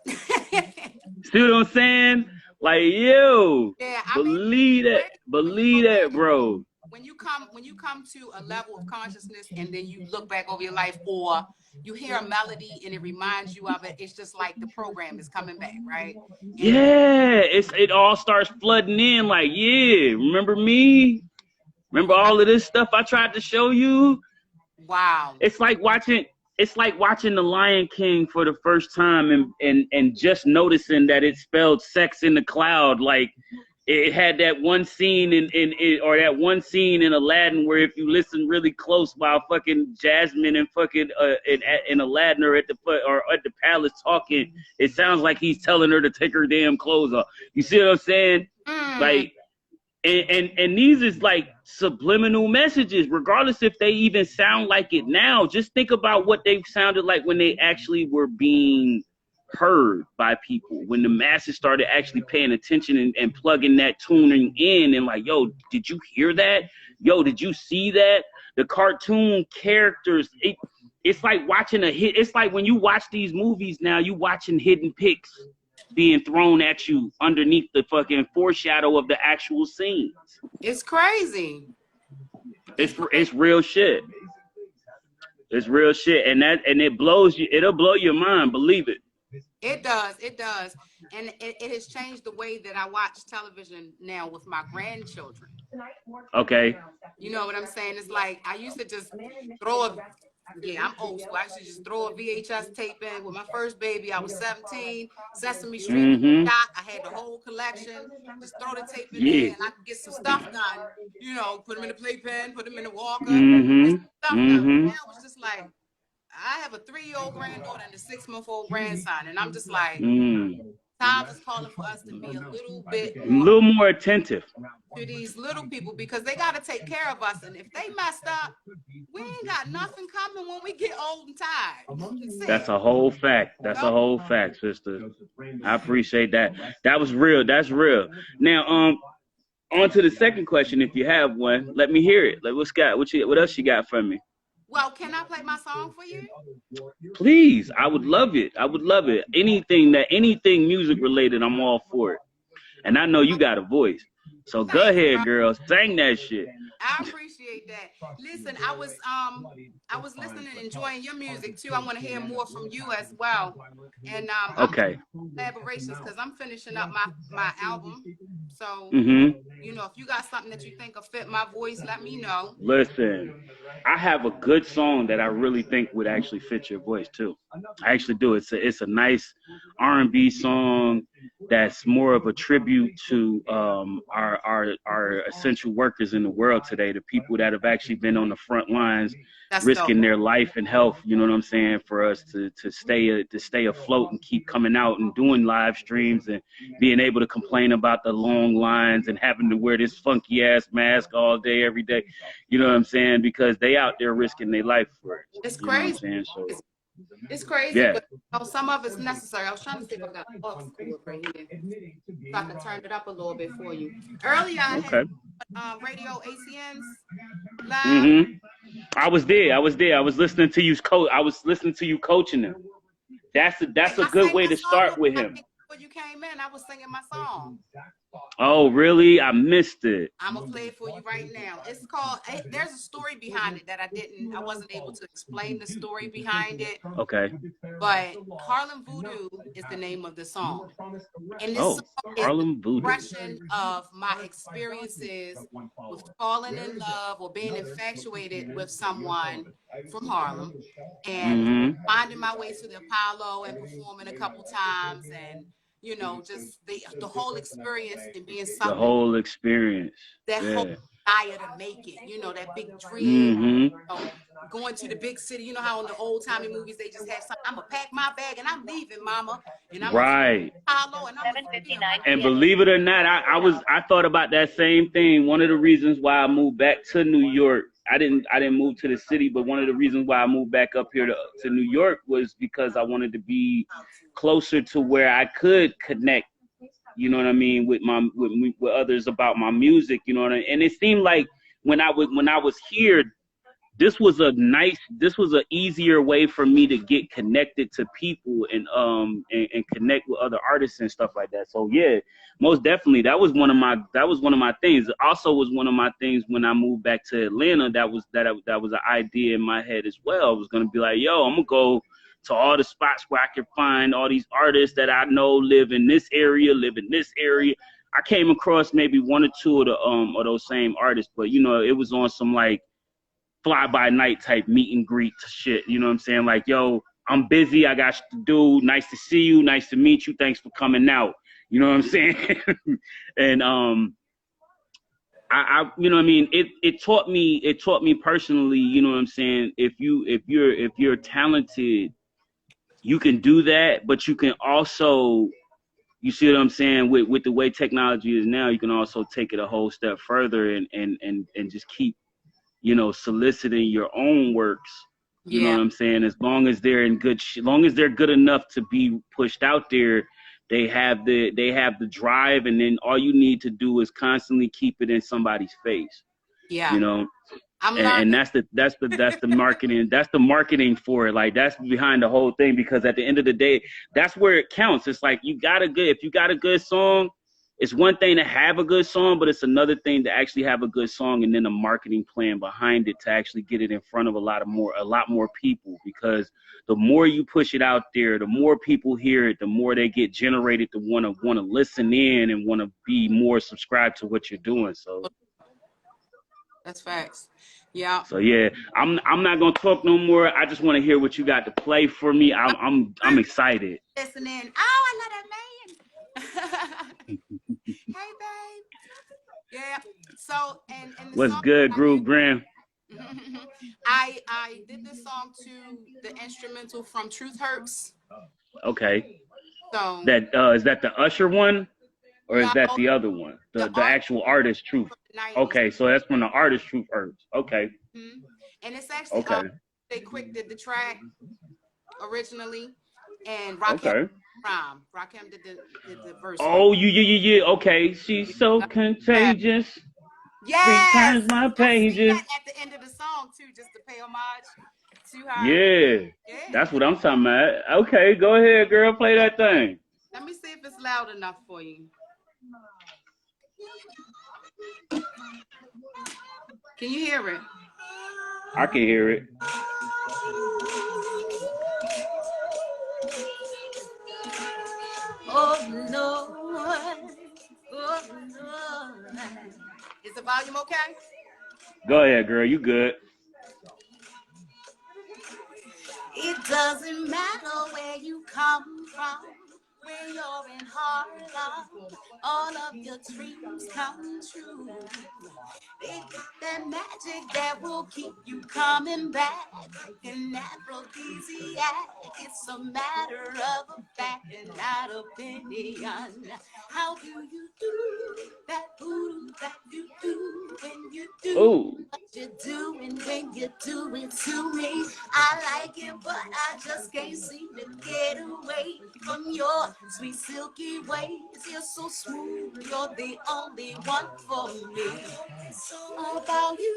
See what I'm saying? Like, yo, believe that, bro. When you come to a level of consciousness and then you look back over your life, or you hear a melody and it reminds you of it, it's just like the program is coming back, right? Yeah, it all starts flooding in. Like, yeah, remember me? Remember all of this stuff I tried to show you? Wow. It's like watching The Lion King for the first time and just noticing that it spelled sex in the cloud. Like, it had that one scene that one scene in Aladdin where if you listen really close while fucking Jasmine and fucking and Aladdin are at the palace talking, it sounds like he's telling her to take her damn clothes off. You see what I'm saying? Like, and these is like subliminal messages, regardless if they even sound like it now. Just think about what they sounded like when they actually were being heard by people, when the masses started actually paying attention and plugging that tuning in and like, yo, did you hear that? Yo, did you see that? The cartoon characters, it's like watching it's like when you watch these movies now, you watching hidden pics being thrown at you underneath the fucking foreshadow of the actual scenes. It's crazy. It's real shit. It's real shit, and it blows you. It'll blow your mind. Believe it. It does, and it has changed the way that I watch television now with my grandchildren. Okay. You know what I'm saying? It's like I used to just I'm old school. I used to just throw a VHS tape in with my first baby. I was 17. Sesame Street, I had the whole collection. Just throw the tape in there, and I could get some stuff done. You know, put them in the playpen, put them in the walker, get some stuff done. Now it's just like, I have a 3-year-old granddaughter and a 6-month-old grandson, and I'm just like, times is calling for us to be a little more attentive to these little people because they got to take care of us, and if they messed up, we ain't got nothing coming when we get old and tired. That's a whole fact. That's a whole fact, sister. I appreciate that. That was real. That's real. Now, on to the second question. If you have one, let me hear it. Like, what else you got for me? Well, can I play my song for you? Please, I would love it. I would love it. Anything music related, I'm all for it. And I know you got a voice. So go ahead, girl. Sing that shit. I appreciate that. Listen, I was listening and enjoying your music too. I want to hear more from you as well. And okay. Collaborations because I'm finishing up my album. So you know, if you got something that you think will fit my voice, let me know. Listen, I have a good song that I really think would actually fit your voice too. I actually do. It's a nice R&B song that's more of a tribute to our essential workers in the world today, the people that have actually been on the front lines, risking their life and health. You know what I'm saying? For us to stay afloat and keep coming out and doing live streams and being able to complain about the long lines and having to wear this funky ass mask all day, every day. You know what I'm saying? Because they out there risking their life for it. It's you crazy. Know what I'm saying? So, it's crazy, yeah. but you know, some of it's necessary. I was trying to see if I got an aux cord right here, so I can turn it up a little bit for you. Earlier, I had radio ACNs live. I was there. I was listening to you I was listening to you coaching them. That's a good way to start with him. When you came in, I was singing my song. Oh, really? I missed it. I'm gonna play it for you right now. It's called. There's a story behind it that I wasn't able to explain the story behind it. Okay. But Harlem Voodoo is the name of the song, and this song Harlem is Voodoo. an expression of my experiences with falling in love or being infatuated with someone from Harlem, and finding my way to the Apollo and performing a couple times, and you know, just the whole experience and being something. The whole experience. That whole desire to make it, you know, that big dream. You know, going to the big city. You know how in the old timey movies they just have something. I'm gonna pack my bag and I'm leaving, mama. And I'm gonna Apollo and I'm 7:59. And believe it or not, I thought about that same thing. One of the reasons why I moved back to New York. I didn't move to the city, but one of the reasons why I moved back up here to New York was because I wanted to be closer to where I could connect, you know what I mean, with others about my music, you know what I mean? And it seemed like when I was here, this was an easier way for me to get connected to people and connect with other artists and stuff like that. So yeah, most definitely that was one of my things. It also was one of my things when I moved back to Atlanta. That was an idea in my head as well. I was gonna be like, yo, I'm gonna go to all the spots where I can find all these artists that I know live in this area. I came across maybe one or two of those same artists, but you know, it was on some like fly by night type meet and greet shit. You know what I'm saying? Like, yo, I'm busy. I got shit to do. Nice to see you. Nice to meet you. Thanks for coming out. You know what I'm saying? And I you know what I mean? It taught me personally, you know what I'm saying? If you're talented, you can do that, but you can also, you see what I'm saying, with the way technology is now, you can also take it a whole step further and just keep, you know, soliciting your own works. You know what I'm saying? As long as they're long as they're good enough to be pushed out there, they have the drive, and then all you need to do is constantly keep it in somebody's face. Yeah. You know? And that's the marketing. That's the marketing for it. Like, that's behind the whole thing, because at the end of the day, that's where it counts. It's like, if you got a good song, it's one thing to have a good song, but it's another thing to actually have a good song and then a marketing plan behind it to actually get it in front of a lot more people. Because the more you push it out there, the more people hear it, the more they get generated to want to listen in and want to be more subscribed to what you're doing. So that's facts. Yeah. So yeah, I'm not gonna talk no more. I just want to hear what you got to play for me. I'm excited. Listening. Oh, I love that man. Hey, babe. Yeah. So and the what's song good, Groove Graham? I did this song to the instrumental from Truth Hurts. Okay. So That is that the Usher one, or is that no, the other one? The actual artist Truth. 90s. Okay, so that's from the artist Truth Hurts. Okay. And it's actually Okay. They Quick did the track originally, and Rakim Okay. Rakim did the verse. Oh, yeah. Okay, she's so contagious. Yes, Returns my I see pages. that at the end of the song too, just to pay homage to her. Yeah, that's what I'm talking about. Okay, go ahead, girl, play that thing. Let me see if it's loud enough for you. Can you hear it? I can hear it. Oh Lord, oh Lord. Is the volume okay? Go ahead, girl. You good? It doesn't matter where you come from, when you're in Harlem, all of your dreams come true. They got that magic that will keep you coming back. And aphrodisiac, it's a matter of a fact and not opinion. How do you do that voodoo that you do when you do? Ooh. What you doing when you do it to me? I like it, but I just can't seem to get away from your sweet silky ways. You're so smooth, you're the only one for me. About you,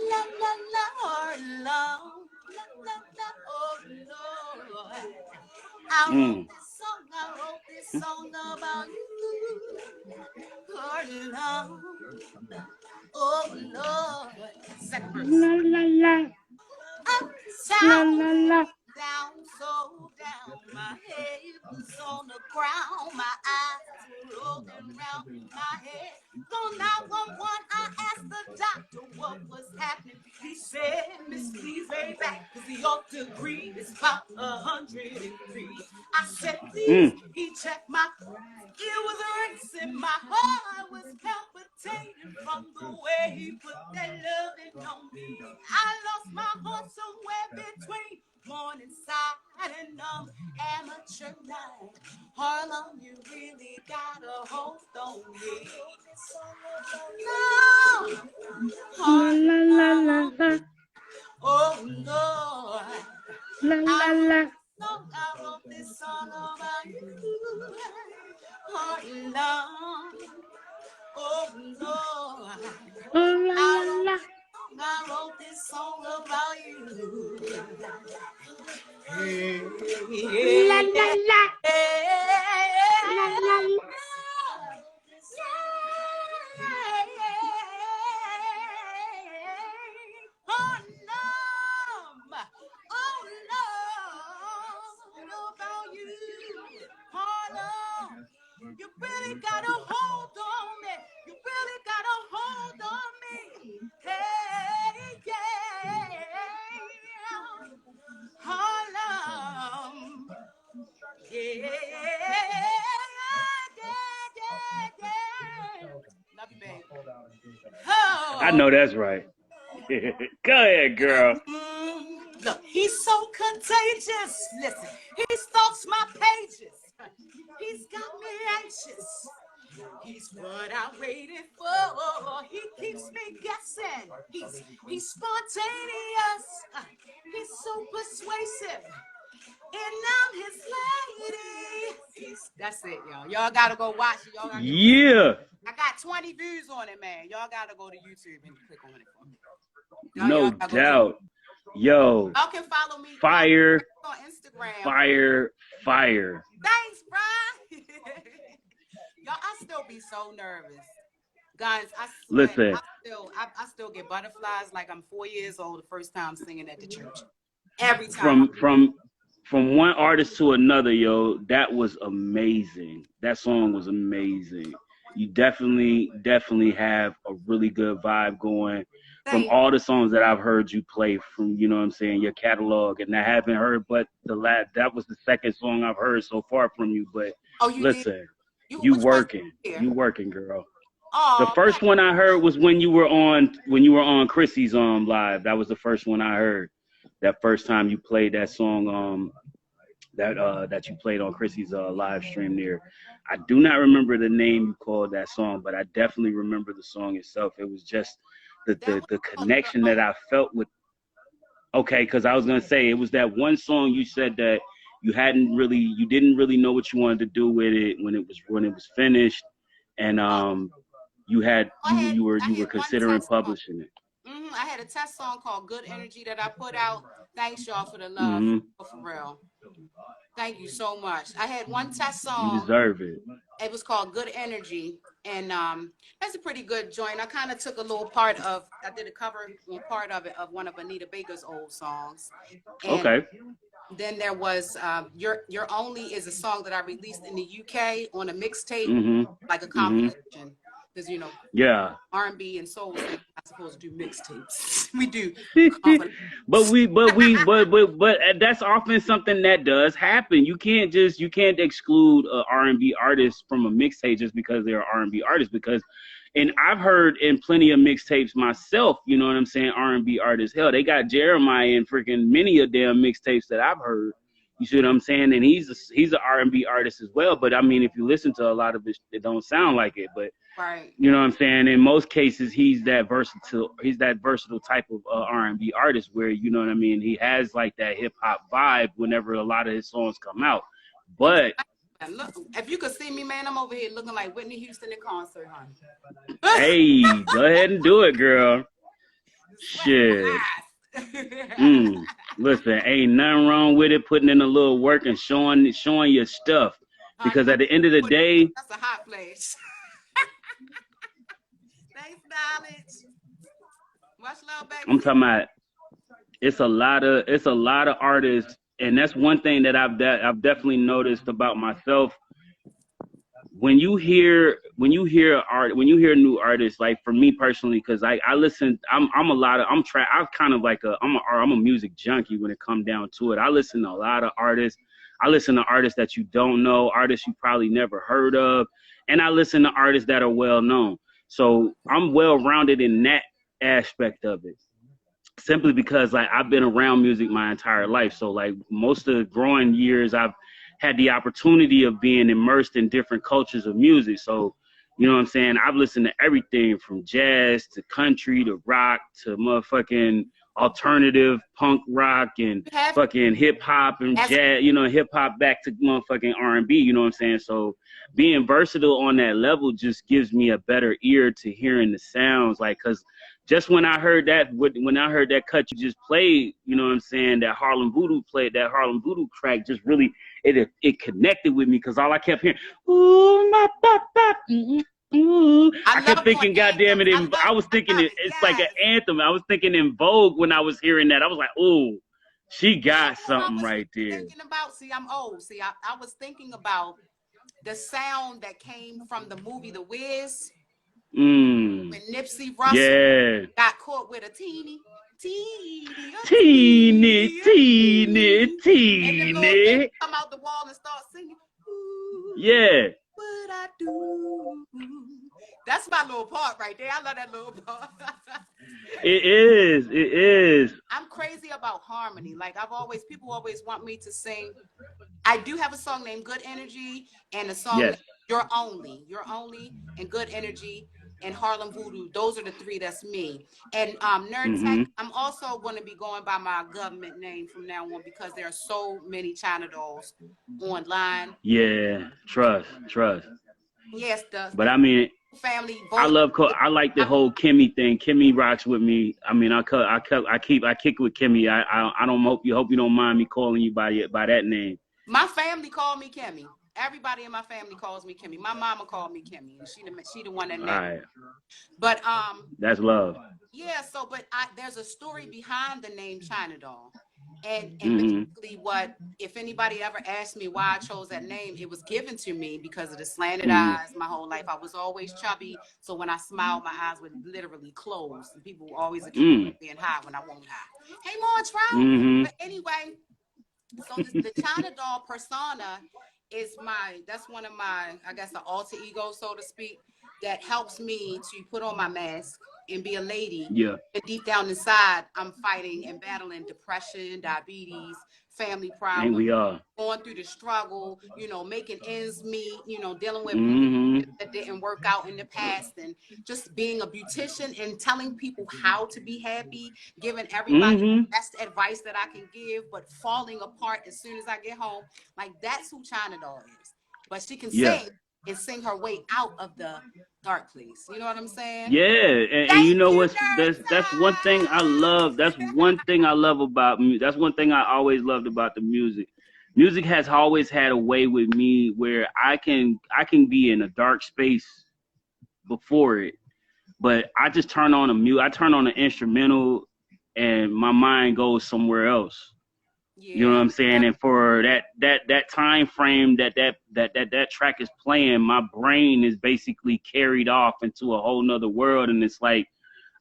la la la, oh Lord, la la la, oh Lord. I wrote this song about you, oh Lord, oh Lord. Second verse. La la la. La la la. Down, so down, my head was on the ground, my eyes were rolling round my head. So 911, I asked the doctor what was happening. He said, Miss, please lay back, cause your degree is about 103. I said, please, he checked my, it was racing, my heart was palpitating from the way he put that loving on me. I lost my heart somewhere between Morningside and amateur night. Harlem, you really got a hold on me. No, Harlem, oh Lord, I wrote this song about you. Harlem, oh Lord, I wrote this song about you. Hey, La la la. La la la. You really got a hold on me. You really got a hold on me. Hey, yeah. Harlem. Yeah. Love you, babe. Oh. I know that's right. Go ahead, girl. Look, he's so contagious. Listen, he stalks my pages. He's got me anxious. He's what I waited for. He keeps me guessing. He's spontaneous. He's so persuasive. And I'm his lady. That's it, y'all. Y'all gotta go watch it. Y'all gotta I got 20 views on it, man. Y'all gotta go to YouTube and click on it for me. No doubt. Yo. Y'all can follow me. Fire. On Instagram. Fire. Thanks, bro. Y'all, I still be so nervous. Guys, I swear, listen. I still get butterflies like I'm 4 years old the first time singing at the church. Every time. From one artist to another, yo, that was amazing. That song was amazing. You definitely have a really good vibe going from all the songs that I've heard you play from, you know what I'm saying, your catalog. And I haven't heard but that was the second song I've heard so far from you. But listen, you working, girl. The Oh, first one I heard was when you were on Chrissy's live. That was the first one I heard. That first time you played that song that you played on Chrissy's live stream there. I do not remember the name you called that song, but I definitely remember the song itself. It was just the connection that I felt with. Okay, because I was gonna say it was that one song you said that you didn't really know what you wanted to do with it when it was finished, and you were considering publishing it. I had a test song called "Good Energy" that I put out. Thanks y'all for the love, for real. Thank you so much. I had one test song. You deserve it. It was called "Good Energy," and that's a pretty good joint. I kind of took a little part of. I did a cover on part of it of one of Anita Baker's old songs. And okay. Then there was "You're Only" is a song that I released in the UK on a mixtape, like a compilation. Because yeah, R&B and soul singing not supposed to do mixtapes. We do, but that's often something that does happen. You can't exclude R&B artists from a mixtape just because they're R&B artists. And I've heard in plenty of mixtapes myself. You know what I'm saying? R&B artists, hell, they got Jeremiah in freaking many of damn mixtapes that I've heard. You see what I'm saying? And he's an R&B artist as well. But I mean, if you listen to a lot of it don't sound like it. But right. You know what I'm saying? In most cases, he's that versatile type of R&B artist where, you know what I mean, he has like that hip hop vibe whenever a lot of his songs come out. But look, if you could see me, man, I'm over here looking like Whitney Houston in concert, honey. Hey, go ahead and do it, girl. Shit. Listen, ain't nothing wrong with it, putting in a little work and showing your stuff. Because at the end of the day, that's a hot place. Thanks, knowledge. Much love, baby. I'm talking about it's a lot of artists, and that's one thing that I've definitely noticed about myself. When you hear new artists, like for me personally, because I listen, I'm kind of like I'm a music junkie when it comes down to it. I listen to a lot of artists. I listen to artists that you don't know, artists you probably never heard of, and I listen to artists that are well known. So I'm well rounded in that aspect of it, simply because like I've been around music my entire life. So like most of the growing years, I've had the opportunity of being immersed in different cultures of music. So, you know what I'm saying? I've listened to everything from jazz to country to rock to motherfucking alternative punk rock and fucking hip hop and jazz, hip hop back to motherfucking R&B, you know what I'm saying? So being versatile on that level just gives me a better ear to hearing the sounds. Like, cause just when I heard that cut you just played, you know what I'm saying, that Harlem Voodoo track just really, it connected with me, because all I kept hearing, ooh, my pop, pop, ooh. I kept thinking, goddamn it, I was thinking it's like an anthem. I was thinking in Vogue when I was hearing that. I was like, ooh, she got something right there. I'm old. I was thinking about the sound that came from the movie The Wiz. When Nipsey Russell got caught with a teeny. And the little thing come out the wall and start singing. Yeah. What I do. That's my little part right there. I love that little part. It is. I'm crazy about harmony. Like people always want me to sing. I do have a song named Good Energy and a song You're Only, and Good Energy and Harlem Voodoo. Those are the three that's me. And Nerd Tech, I'm also going to be going by my government name from now on, because there are so many China dolls online. Yeah, trust. Yes, but I mean, family. I like the whole Kimmie thing. Kimmie rocks with me. I mean, I kick with Kimmie. I don't hope you don't mind me calling you by that name. My family called me Kimmie. Everybody in my family calls me Kimmie. My mama called me Kimmie, and she the one that named me. But that's love. Yeah. So, but there's a story behind the name China Doll, and basically, if anybody ever asked me why I chose that name, it was given to me because of the slanted eyes. My whole life, I was always chubby, so when I smiled, my eyes would literally close, and people always accuse me of being high when I won't high. Hey, more try. But anyway. So the China doll persona is that's one of my, I guess, the alter ego, so to speak. that helps me to put on my mask and be a lady. Yeah. And deep down inside, I'm fighting and battling depression, diabetes, family Ain't problems, we all? going through the struggle, you know, making ends meet, you know, dealing with that didn't work out in the past, and just being a beautician and telling people how to be happy, giving everybody the best advice that I can give, but falling apart as soon as I get home. Like, that's who Chinadoll is. But she can sing and sing her way out of the dark place. You know what I'm saying? Yeah, and you know what's that's one thing I love. That's one thing I love about music. That's one thing I always loved about the music. Music has always had a way with me where I can be in a dark space before it, but I just turn on I turn on an instrumental, and my mind goes somewhere else. You know what I'm saying? And for that time frame that track is playing, my brain is basically carried off into a whole nother world. And it's like,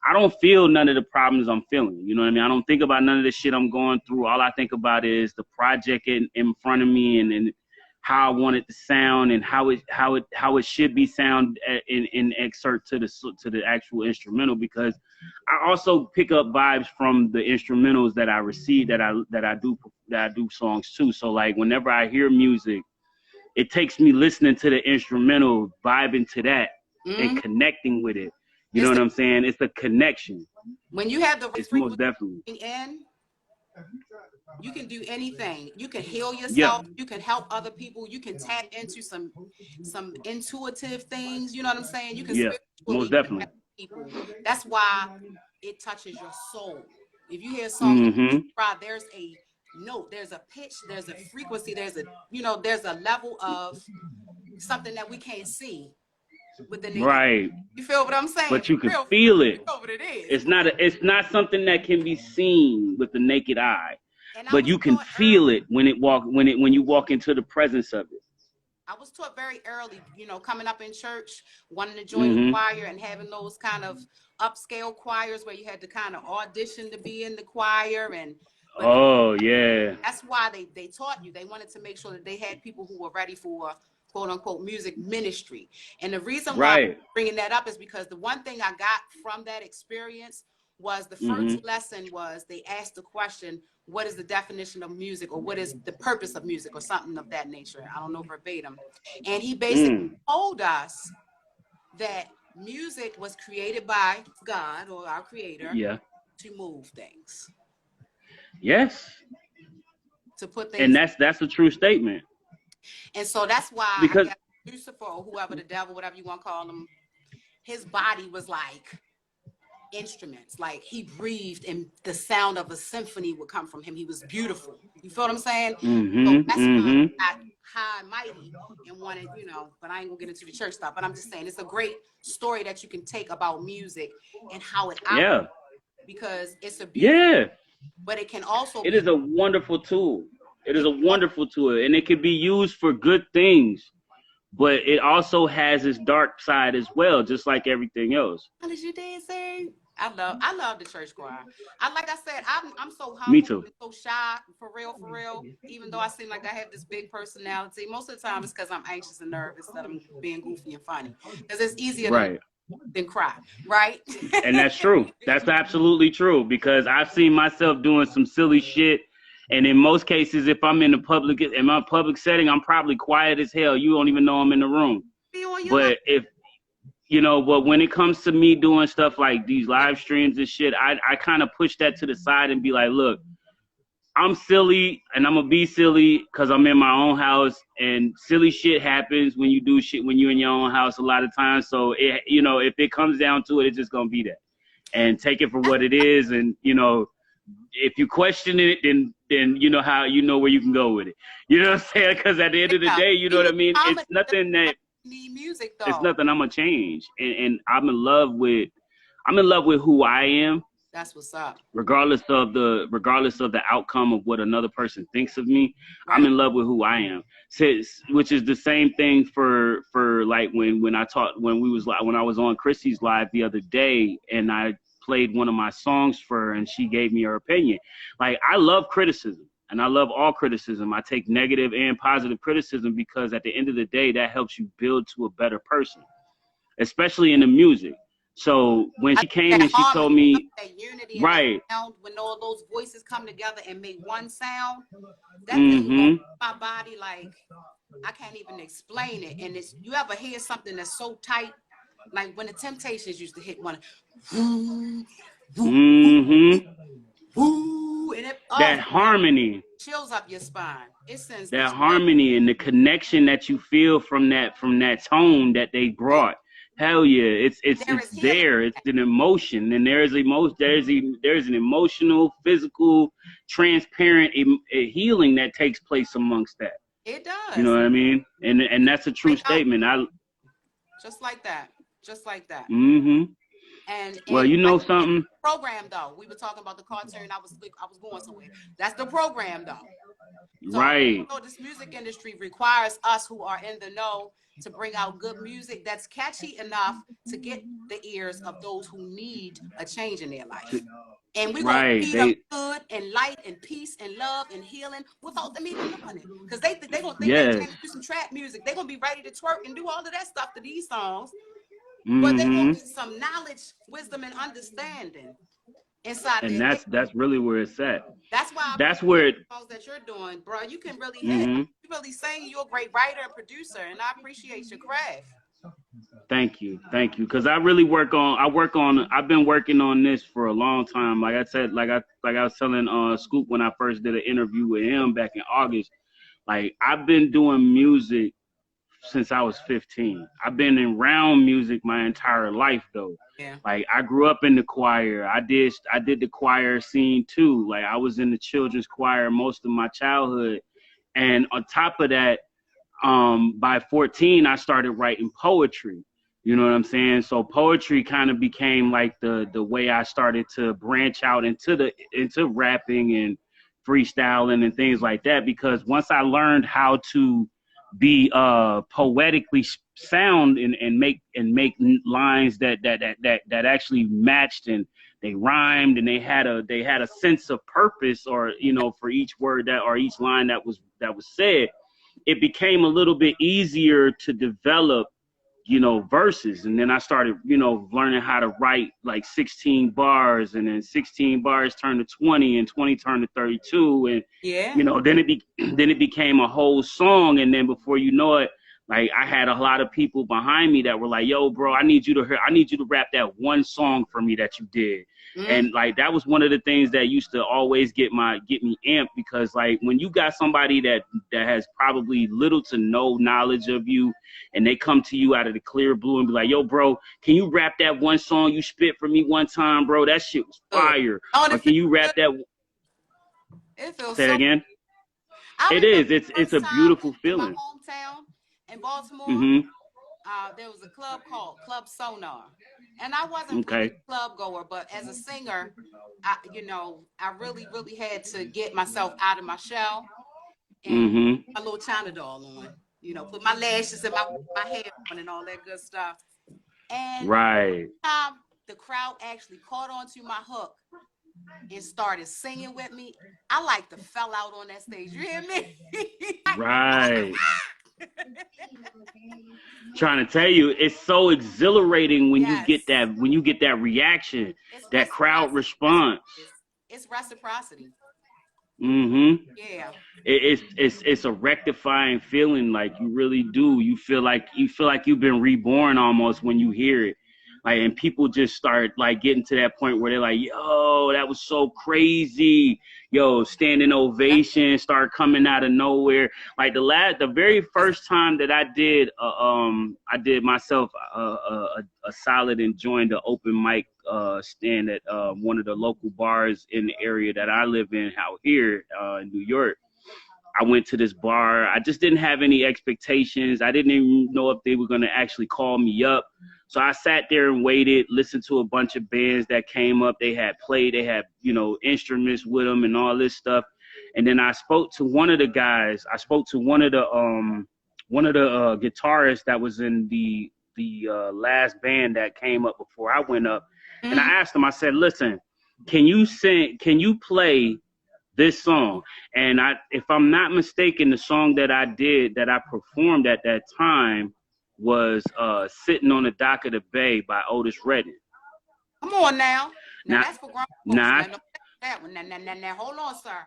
I don't feel none of the problems I'm feeling. You know what I mean? I don't think about none of the shit I'm going through. All I think about is the project in front of me, and how I want it to sound, and how it should be sound in excerpt to the actual instrumental, because I also pick up vibes from the instrumentals that I receive, that I do songs too. So like, whenever I hear music, it takes me listening to the instrumental, vibing to that, and connecting with it. You know what I'm saying? It's the connection. When you have the it's most definitely in, you can do anything. You can heal yourself. You can help other people. You can tap into some intuitive things. You know what I'm saying? You can most definitely. People. That's why it touches your soul. If you hear a song, there's a note, there's a pitch, there's a frequency, there's a level of something that we can't see with the naked. Right. You feel what I'm saying? But you can feel it. You know what it is. It's not something that can be seen with the naked eye, but you can feel it when you walk into the presence of it. I was taught very early, coming up in church, wanting to join the choir, and having those kind of upscale choirs where you had to kind of audition to be in the choir. That's why they taught you. They wanted to make sure that they had people who were ready for quote unquote music ministry. And the reason why I'm bringing that up is because the one thing I got from that experience was the first lesson was they asked the question, what is the definition of music, or what is the purpose of music, or something of that nature. I don't know verbatim. And he basically told us that music was created by God, or our creator, to move things. Yes. To put things. And that's a true statement. And so that's why, because Lucifer, or whoever, the devil, whatever you want to call him, his body was like instruments. Like, he breathed and the sound of a symphony would come from him. He was beautiful. You feel what I'm saying? So that's why I got high and mighty and wanted, but I ain't gonna get into the church stuff. But I'm just saying, it's a great story that you can take about music and how it operates, because it's a beautiful, but it can also it is a wonderful tool. It is a wonderful tool, and it can be used for good things, but it also has its dark side as well, just like everything else. How did you dance, sing? I love the church choir. Like I said, I'm so humble. Me too. And so shy, for real. Even though I seem like I have this big personality, most of the time it's because I'm anxious and nervous that I'm being goofy and funny. Because it's easier than cry, right? And that's true. That's absolutely true, because I've seen myself doing some silly shit. And in most cases, if I'm in my public setting, I'm probably quiet as hell. You don't even know I'm in the room. But but when it comes to me doing stuff like these live streams and shit, I kind of push that to the side and be like, look, I'm silly, and I'm gonna be silly because I'm in my own house, and silly shit happens when you do shit when you're in your own house a lot of times. So if it comes down to it, it's just gonna be that, and take it for what it is. And if you question it, then you know where you can go with it. You know what I'm saying? Because at the end of the day, you know what I mean? It's nothing that need music, though. It's nothing I'm gonna change. And I'm in love with who I am. That's what's up. Regardless of the outcome of what another person thinks of me, I'm in love with who I am. Which is the same thing for like when I was on Chrissy's live the other day, and I played one of my songs for her, and she gave me her opinion. Like, I love criticism, and I love all criticism. I take negative and positive criticism, because at the end of the day, that helps you build to a better person. especially in the music. So when I she came think and that she told harmony, me, that unity and that right, sound, when all those voices come together and make one sound, that thing mm-hmm, moves my body like I can't even explain it. And it's, you ever hear something that's so tight, like when the Temptations used to hit one, mm-hmm, and it, that oh man, harmony. chills up your spine. It sends the That chill. harmony and the connection that you feel from that tone that they brought. Hell yeah, There it's is healing. there. It's an emotion, and there's an emotional, physical, transparent healing that takes place amongst that. It You know does. what I mean? And that's a true statement. Just like that. Just like that. Mm-hmm. And Well, you know something. Program though, we were talking about the cartoon. I was going somewhere. That's the program though. So, right. so this music industry requires us who are in the know to bring out good music that's catchy enough to get the ears of those who need a change in their life. And we're going to feed them good and light and peace and love and healing without them even knowing it. Because they going to think they can do some trap music. They're going to be ready to twerk and do all of that stuff to these songs. But they will get some knowledge, wisdom, and understanding inside. And that's really where it's at. That's why that's where the songs that you're doing, bro, you can really hit. You really sing. You're a great writer and producer, and I appreciate your craft. Thank you, because I've been working on this for a long time. Like I said, like I was telling Scoop when I first did an interview with him back in August. Like I've been doing music since I was 15. I've been around music my entire life though. Yeah. Like I grew up in the choir. I did the choir scene too. Like I was in the children's choir most of my childhood. And on top of that, by 14 I started writing poetry. You know what I'm saying? So poetry kind of became like the way I started to branch out into rapping and freestyling and things like that, because once I learned how to be poetically sound and make lines that actually matched and they rhymed and they had a sense of purpose, or for each word or each line that was said, it became a little bit easier to develop verses. And then I started learning how to write like 16 bars, and then 16 bars turned to 20 and 20 turned to 32, and then it became a whole song. And then before you know it, like I had a lot of people behind me that were like, yo bro, I need you to rap that one song for me that you did. And like that was one of the things that used to always get me amped, because like when you got somebody that has probably little to no knowledge of you, and they come to you out of the clear blue and be like, yo bro, can you rap that one song you spit for me one time, bro? That shit was fire. Or can you rap that? It feels Say it again. It is. It's a beautiful feeling. In my hometown in Baltimore, there was a club called Club Sonar, and I wasn't really a club goer, but as a singer, I really had to get myself out of my shell and my little chinadoll on, put my lashes and my hair on and all that good stuff. And the crowd actually caught on to my hook and started singing with me, I like to fell out on that stage. You hear me? Right. Trying to tell you, it's so exhilarating when you get that reaction, that crowd response. It's reciprocity. Yeah. It's a rectifying feeling. Like you really do. You feel like you've been reborn almost when you hear it. Like, and people just start like getting to that point where they're like, yo, that was so crazy. Yo, standing ovation start coming out of nowhere. Like the very first time that I did myself a solid and joined the open mic stand at one of the local bars in the area that I live in out here in New York. I went to this bar. I just didn't have any expectations. I didn't even know if they were going to actually call me up. So I sat there and waited, listened to a bunch of bands that came up. They had instruments with them and all this stuff. And then I spoke to one of the guys. I spoke to one of the guitarists that was in the last band that came up before I went up. And I asked him, I said, listen, can you play this song? And if I'm not mistaken, the song that I performed at that time was Sitting on the Dock of the Bay by Otis Redding. Come on now. Now Now, that's for grown folks. now, Now, don't play with that one. Now, hold on, sir.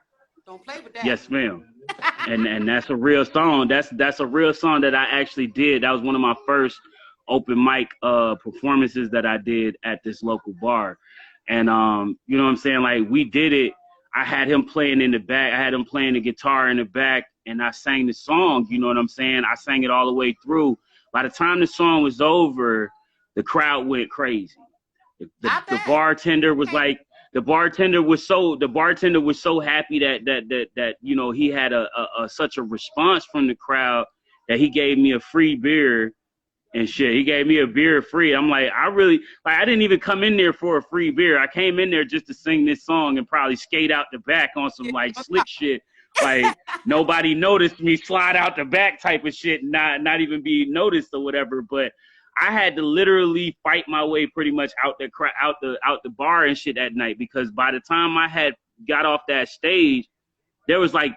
Don't play with that. yes, ma'am. and that's a real song. That's a real song that I actually did. That was one of my first open mic performances that I did at this local bar. And you know what I'm saying? Like, we did it. I had him playing in the back. I had him playing the guitar in the back, and I sang the song. You know what I'm saying? I sang it all the way through. By the time the song was over, the crowd went crazy. The bartender was like, the bartender was so happy that you know, he had such a response from the crowd that he gave me a free beer and shit. He gave me a beer free. I'm like, I didn't even come in there for a free beer. I came in there just to sing this song and probably skate out the back on some like slick shit. Like, nobody noticed me slide out the back type of shit, not even be noticed or whatever. But I had to literally fight my way pretty much out the bar and shit that night, because by the time I had got off that stage, there was like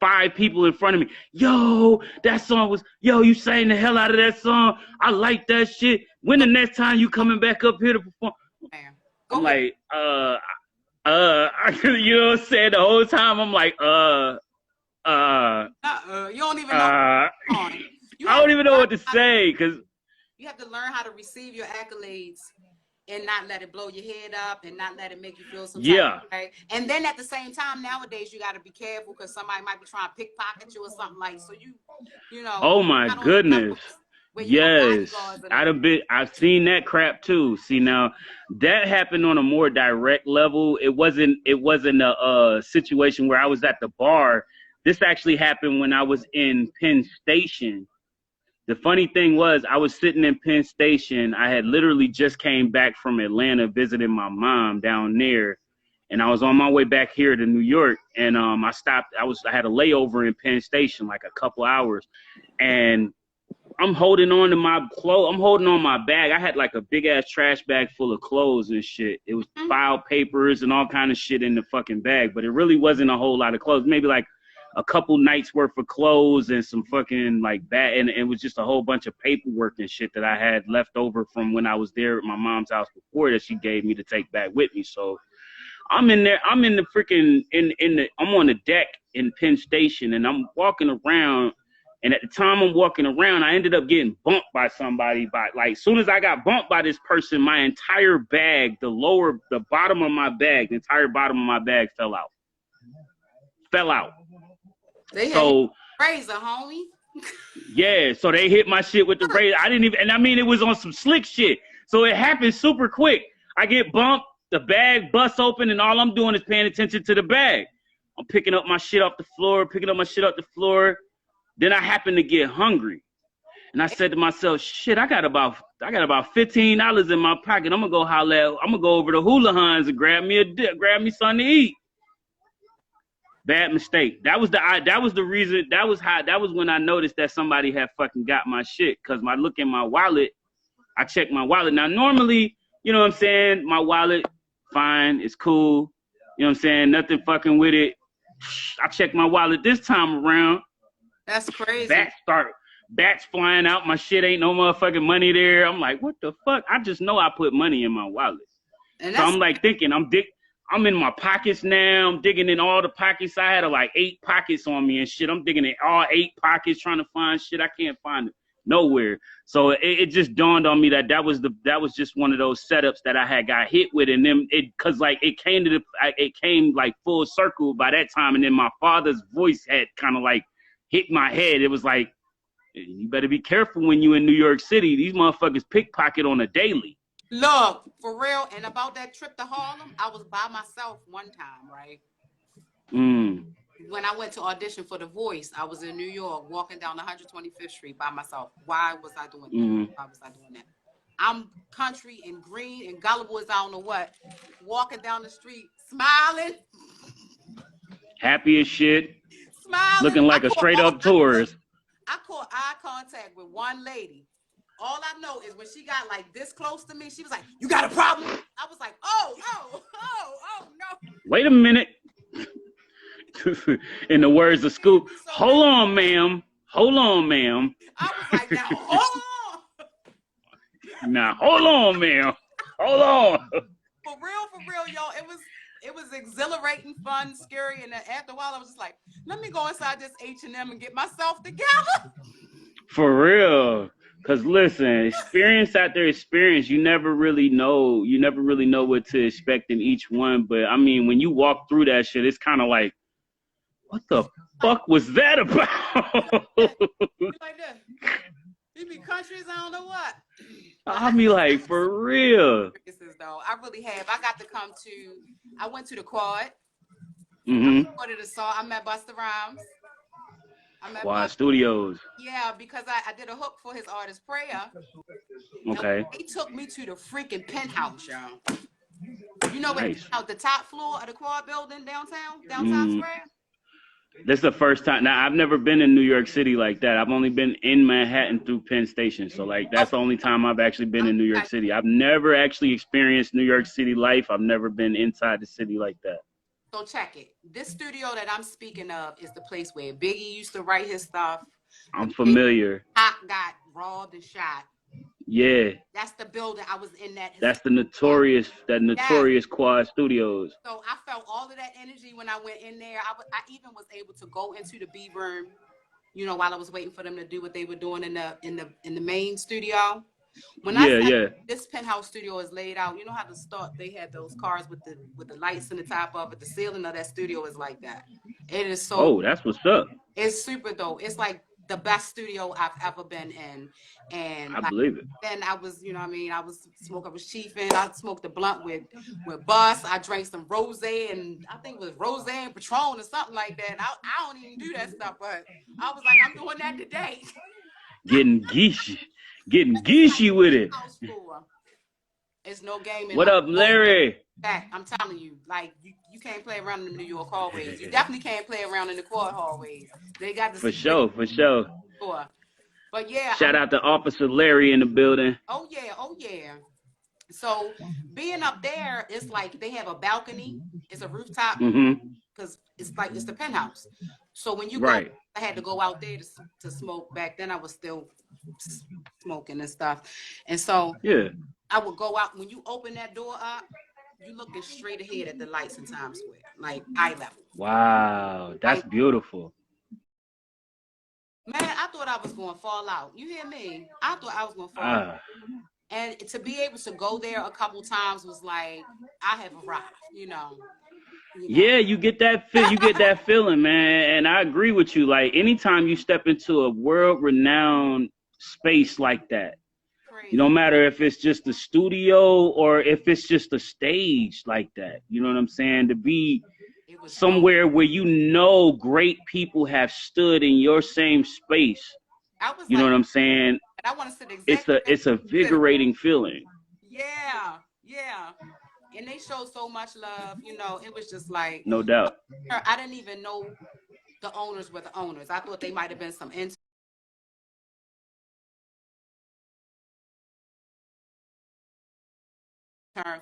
5 people in front of me. Yo, that song was, you sang the hell out of that song. I like that shit. When the next time you coming back up here to perform? I'm like, you know what I'm saying? The whole time I'm like, you don't even know. I don't even know what to say, because you have to learn how to receive your accolades and not let it blow your head up and not let it make you feel some type of way. And then at the same time, nowadays, you got to be careful because somebody might be trying to pickpocket you or something, like, so you know. Oh my goodness. Yes, I've seen that crap too. See, now that happened on a more direct level. It wasn't a situation where I was at the bar. This actually happened when I was in Penn Station. The funny thing was, I was sitting in Penn Station. I had literally just came back from Atlanta visiting my mom down there, and I was on my way back here to New York. And I stopped. I had a layover in Penn Station, like a couple hours, and I'm holding on to my clothes. I'm holding on my bag. I had like a big ass trash bag full of clothes and shit. It was file papers and all kind of shit in the fucking bag, but it really wasn't a whole lot of clothes. Maybe like a couple nights worth of clothes and some fucking like and it was just a whole bunch of paperwork and shit that I had left over from when I was there at my mom's house before that she gave me to take back with me. So I'm in there, I'm in the freaking I'm on the deck in Penn Station, and I'm walking around, and at the time I'm walking around, I ended up getting bumped by somebody. Like, as soon as I got bumped by this person, my entire bag, the bottom of my bag, the entire bottom of my bag fell out. They had razor, homie. Yeah, so they hit my shit with the razor. I didn't even, and I mean, it was on some slick shit. So it happened super quick. I get bumped, the bag busts open, and all I'm doing is paying attention to the bag. I'm picking up my shit off the floor. Then I happened to get hungry. And I said to myself, shit, I got about $15 in my pocket. I'm gonna go over to Hula Hans and grab me something to eat. Bad mistake. That was the reason. That was when I noticed that somebody had fucking got my shit. Cause I look in my wallet, I check my wallet. Now normally, you know what I'm saying, my wallet, fine, it's cool. You know what I'm saying? Nothing fucking with it. I check my wallet this time around. That's crazy. Bats flying out. My shit ain't no motherfucking money there. I'm like, what the fuck? I just know I put money in my wallet. So I'm like thinking, I'm in my pockets now. I'm digging in all the pockets. I had like 8 pockets on me and shit. I'm digging in all 8 pockets trying to find shit. I can't find it nowhere. So it just dawned on me that was just one of those setups that I had got hit with, and then it came like full circle by that time, and then my father's voice had kind of like hit my head. It was like, you better be careful when you in New York City. These motherfuckers pickpocket on a daily. Look, for real, and about that trip to Harlem, I was by myself one time, right? When I went to audition for The Voice, I was in New York, walking down 125th Street by myself. Why was I doing that? Why was I doing that? I'm country and green and gullible as I don't know what, walking down the street, smiling. Happy as shit. Smiling. Looking like a straight up tourist. I caught eye contact with one lady. All I know is when she got like this close to me, she was like, "You got a problem?" I was like, oh, no. Wait a minute. In the words of Scoop, hold on, ma'am. I was like, now, hold Now, hold on, man. Hold on. For real, yo. It was exhilarating, fun, scary, and then after a while, I was just like, let me go inside this H&M and get myself together. For real. Cause listen, experience after experience, you never really know what to expect in each one. But I mean, when you walk through that shit, it's kind of like, what the fuck was that about? Like this. You be countries, I don't know what. I'll be like, for real. Though I really have. I went to the quad. Mm-hmm. I recorded a song. I met Busta Rhymes. Quad Studios. Yeah, because I did a hook for his artist Prayer. Okay. He took me to the freaking penthouse, y'all. You know what? Out the top floor of the quad building downtown Square. This is the first time. Now, I've never been in New York City like that. I've only been in Manhattan through Penn Station. So, like, that's the only time I've actually been in New York City. I've never actually experienced New York City life. I've never been inside the city like that. So check it. This studio that I'm speaking of is the place where Biggie used to write his stuff. I'm familiar. Pac got robbed and shot. Yeah. That's the building. I was in that. That's the notorious Quad Studios. So I felt all of that energy when I went in there. I even was able to go into the B room, you know, while I was waiting for them to do what they were doing in the main studio. When this penthouse studio is laid out, you know how to start, they had those cars with the lights in the top of it. The ceiling of that studio is like that. It is so. Oh, that's what's up. It's super dope. It's like the best studio I've ever been in. And I believe it. Then I was, you know what I mean, I was chiefing. I smoked a blunt with Bus. I drank some rosé, and I think it was rosé and Patron or something like that. And I don't even do that stuff, but I was like, I'm doing that today. Getting geeshy with it. It's no game. What up, Larry? I'm telling you, like you can't play around in the New York hallways. You definitely can't play around in the quad hallways. They got the for sure. But yeah, shout out to Officer Larry in the building. Oh yeah. So being up there, it's like they have a balcony. It's a rooftop because it's the penthouse. So when you go, I had to go out there to smoke. Back then, I was still smoking and stuff, and so I would go out. When you open that door up, you looking straight ahead at the lights in Times Square, like eye level. Wow, that's beautiful. Man, I thought I was going to fall out. You hear me? I thought I was going to fall out. And to be able to go there a couple times was like, I have arrived, you know. Yeah, you get that feeling, man. And I agree with you. Like, anytime you step into a world-renowned space like that, no matter if it's just a studio or if it's just a stage like that, you know what I'm saying? To be somewhere where you know great people have stood in your same space. You know what I'm saying? I want to sit exactly. It's a invigorating feeling. Yeah. And they showed so much love, you know. It was just like, no doubt. I didn't even know the owners were the owners. I thought they might have been some interns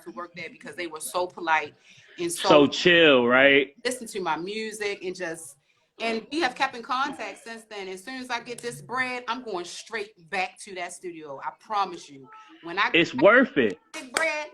who worked there because they were so polite and so chill, right? Listen to my music and we have kept in contact since then. As soon as I get this bread, I'm going straight back to that studio. I promise you. It's worth it. Big bread.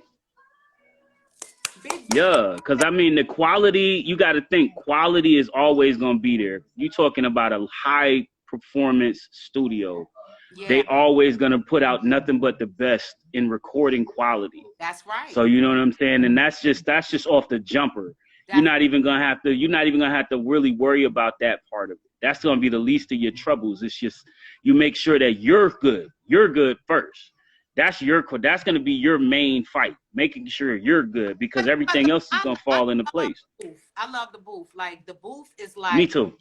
Yeah, because I mean, the quality, you got to think quality is always going to be there. You're talking about a high performance studio. Yeah. They always going to put out nothing but the best in recording quality. That's right. So you know what I'm saying? And that's just off the jumper. You're not even gonna have to really worry about that part of it. That's gonna be the least of your troubles. It's just you make sure that you're good. You're good first. That's gonna be your main fight, making sure you're good, because everything else is gonna fall into place. I love the booth. Like the booth is like, me too.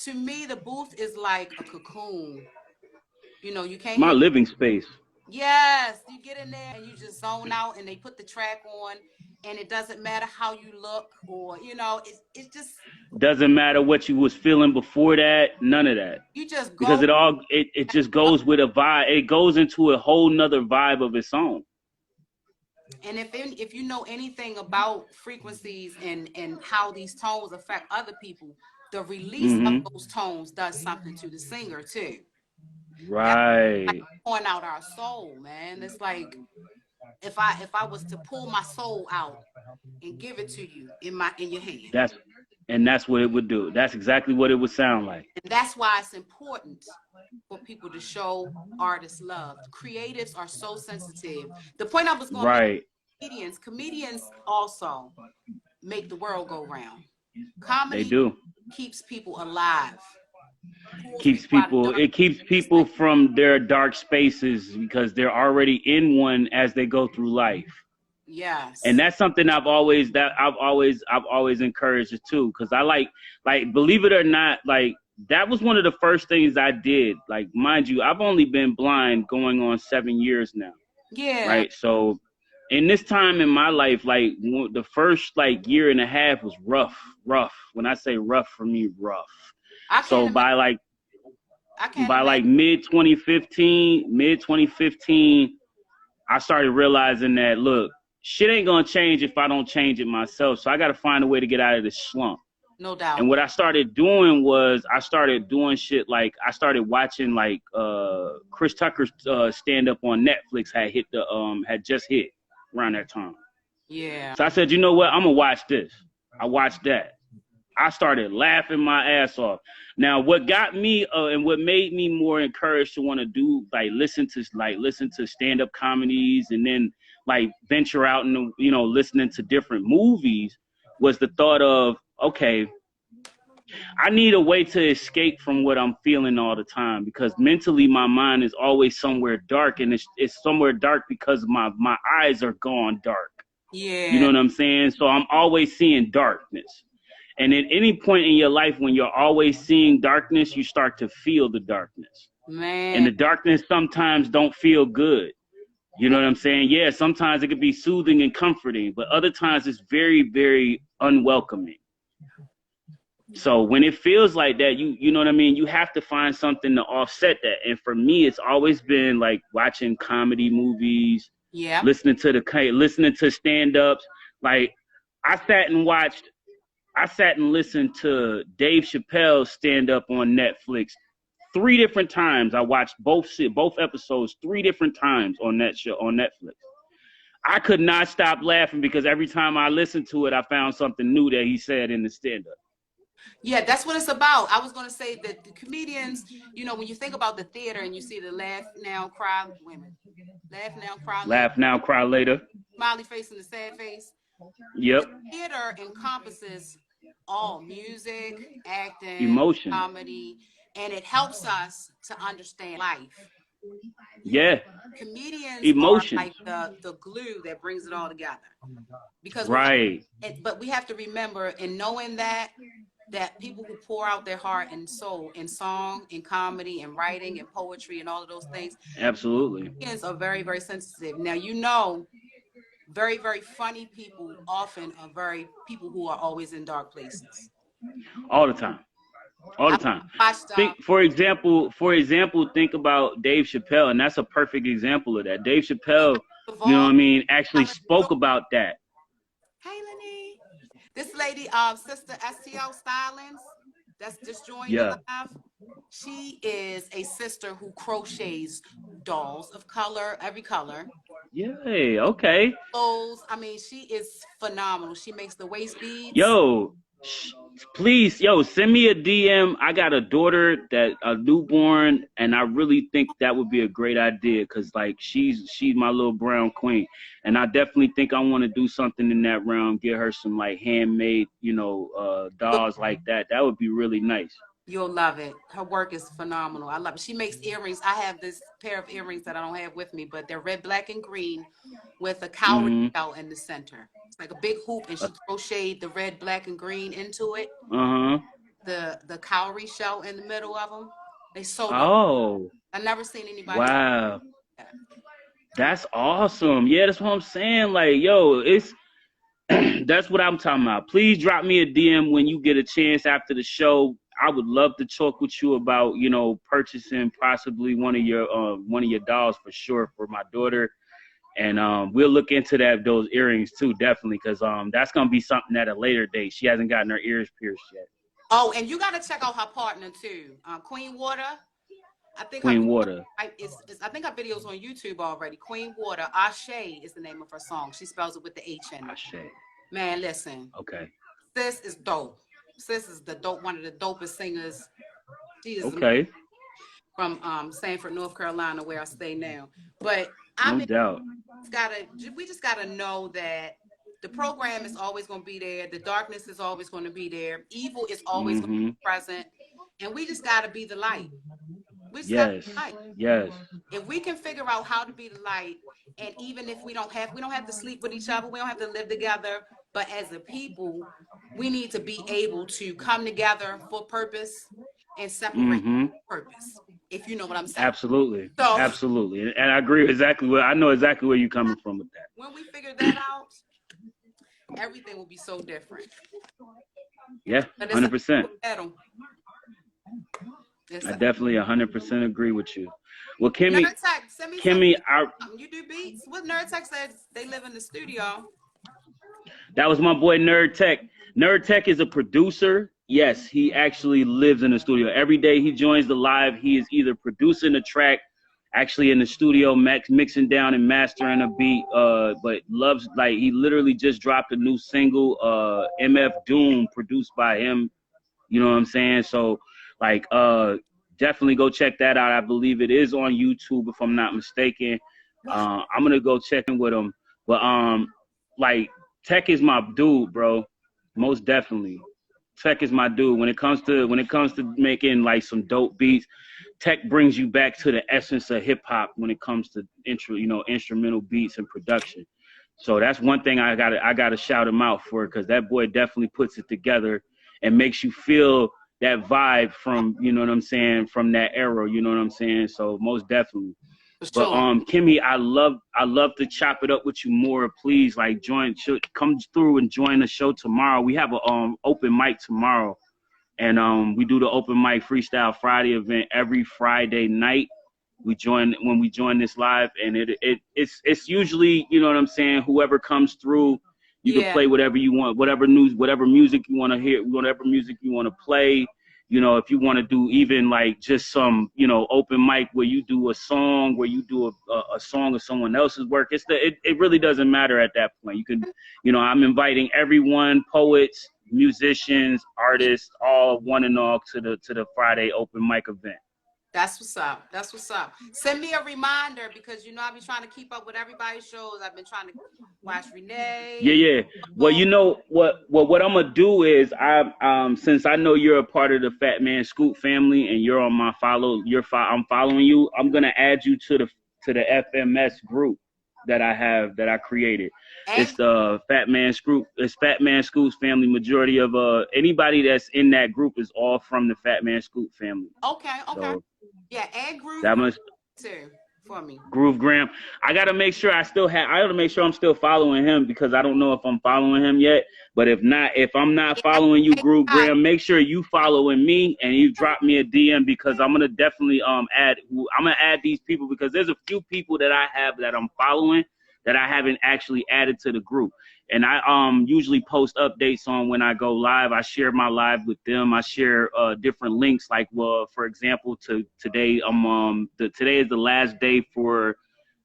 To me, the booth is like a cocoon. You know, you can't. My living space. Yes, you get in there and you just zone out, and they put the track on, and it doesn't matter how you look, or you know, it just doesn't matter what you was feeling before that. None of that. You just go, because it just goes with a vibe. It goes into a whole nother vibe of its own. And if you know anything about frequencies and how these tones affect other people, the release of those tones does something to the singer too. Right. Like pouring out our soul, man. It's like if I was to pull my soul out and give it to you in your hand. That's what it would do. That's exactly what it would sound like. And that's why it's important for people to show artists love. Creatives are so sensitive. The point I was going to Right. make, comedians also make the world go round. They Comedy do. keeps people alive. It keeps people from their dark spaces because they're already in one as they go through life. Yes. And that's something I've always encouraged it too, because I like believe it or not, like that was one of the first things I did. Like, mind you, I've only been blind going on 7 years now. Yeah. Right. So in this time in my life, like the first like year and a half was rough. When I say rough, for me, rough. So by like mid 2015, I started realizing that, look, shit ain't gonna change if I don't change it myself. So I got to find a way to get out of this slump. No doubt. And what I started doing was I started doing shit like I started watching like Chris Tucker's stand up on Netflix had just hit around that time. Yeah. So I said, you know what? I'm gonna watch this. I watched that. I started laughing my ass off. Now, what got me and what made me more encouraged to want to do listen to stand up comedies and then like venture out and listening to different movies was the thought of, okay, I need a way to escape from what I'm feeling all the time, because mentally my mind is always somewhere dark, and it's somewhere dark because my eyes are gone dark. Yeah. You know what I'm saying? So I'm always seeing darkness. And at any point in your life when you're always seeing darkness, you start to feel the darkness. Man. And the darkness sometimes don't feel good. You know what I'm saying? Yeah, sometimes it could be soothing and comforting, but other times it's very, very unwelcoming. So when it feels like that, you know what I mean? You have to find something to offset that. And for me, it's always been like watching comedy movies, listening to stand-ups. Like I sat and listened to Dave Chappelle's stand-up on Netflix 3 different times. I watched both episodes 3 different times on that show on Netflix. I could not stop laughing because every time I listened to it, I found something new that he said in the stand-up. Yeah, that's what it's about. I was going to say that the comedians, when you think about the theater and you see the laugh now, cry, women, laugh now, cry later. Laugh now, cry later. Smiley face and the sad face. Yep. Theater encompasses all music, acting, emotion, comedy, and it helps us to understand life. Yeah. Comedians emotions are like the glue that brings it all together. Because but we have to remember, in knowing that people who pour out their heart and soul in song, in comedy, and writing, and poetry, and all of those things. Absolutely. Comedians are very, very sensitive. Now, very, very funny people often are people who are always in dark places. All the time. For example, think about Dave Chappelle, and that's a perfect example of that. Dave Chappelle, you know what I mean, actually spoke about that. Hey, Lenny. This lady, Sister STL Stylings, that's just joined the live. She is a sister who crochets dolls of color, every color. Yay, okay. I mean, she is phenomenal. She makes the waist beads. Yo, please, send me a DM. I got a daughter a newborn, and I really think that would be a great idea, because like she's my little brown queen, and I definitely think I want to do something in that realm, get her some like handmade, dolls like that. That would be really nice. You'll love it. Her work is phenomenal. I love it. She makes earrings. I have this pair of earrings that I don't have with me, but they're red, black, and green with a cowrie shell in the center. It's like a big hoop, and she crocheted the red, black, and green into it. The cowrie shell in the middle of them. They so good. I've never seen anybody. Wow. That's awesome. Yeah, that's what I'm saying. Like, it's that's what I'm talking about. Please drop me a DM when you get a chance after the show. I would love to talk with you about, purchasing possibly one of your dolls for sure for my daughter. And we'll look into those earrings too, definitely, because that's gonna be something at a later date. She hasn't gotten her ears pierced yet. Oh, and you gotta check out her partner too, Queen Water. I think Queen Water. I think our video's on YouTube already. Queen Water, Ashe is the name of her song. She spells it with the H in it. Ashe. Man, listen. Okay. Sis is dope. Sis is one of the dopest singers. She is from Sanford, North Carolina, where I stay now. But no doubt. We just gotta know that the program is always going to be there. The darkness is always going to be there. Evil is always going to be present, and we just got to be the light. We just gotta be the light. Yes. If we can figure out how to be the light, and even if we don't have to sleep with each other, we don't have to live together. But as a people, we need to be able to come together for purpose and separate for purpose. If you know what I'm saying. Absolutely. So, absolutely. And I agree I know exactly where you're coming from with that. When we figure that out, everything will be so different. Yeah, 100%. I definitely 100% agree with you. Well, Kimmie, you do beats? What Nerd Tech said they live in the studio. That was my boy Nerd Tech. Nerd Tech is a producer. Yes, he actually lives in the studio. Every day he joins the live, he is either producing a track, actually in the studio, mixing down and mastering a beat, but loves, like, he literally just dropped a new single, MF Doom, produced by him. You know what I'm saying? So, like, definitely go check that out. I believe it is on YouTube, if I'm not mistaken. I'm gonna go check in with him. But like, Tech is my dude, bro. Most definitely. Tech is my dude. When it comes to making like some dope beats, Tech brings you back to the essence of hip hop when it comes to instrumental beats and production. So that's one thing I gotta shout him out for, because that boy definitely puts it together and makes you feel that vibe from, you know what I'm saying, from that era, you know what I'm saying? So most definitely. But Kimmie, I love to chop it up with you more. Please, like, come through and join the show tomorrow. We have a open mic tomorrow, and we do the open mic Freestyle Friday event every Friday night. When we join this live, and it's usually, you know what I'm saying, whoever comes through, you can play whatever you want, whatever music you want to hear, whatever music you want to play. You know, if you want to do even like just some, you know, open mic where you do a song, where you do a song of someone else's work, it really doesn't matter at that point. You can, you know, I'm inviting everyone, poets, musicians, artists, all one and all to the Friday open mic event. That's what's up. That's what's up. Send me a reminder, because, you know, I've been trying to keep up with everybody's shows. I've been trying to watch Renee. Yeah. Well, you know what I'm gonna do is, since I know you're a part of the Fat Man Scoop family and you're on my I'm following you. I'm gonna add you to the FMS group that I created. It's the Fat Man Scoop. It's Fat Man Scoop's family. Majority of anybody that's in that group is all from the Fat Man Scoop family. Okay. So, yeah, and Groove too for me. Groove Graham. I gotta make sure I'm still following him, because I don't know if I'm following him yet. But if I'm not following you, Groove Graham, make sure you following me and you drop me a DM, because I'm gonna definitely add these people, because there's a few people that I have that I'm following that I haven't actually added to the group. And I usually post updates on when I go live. I share my live with them. I share different links. Like, well, for example, today today is the last day for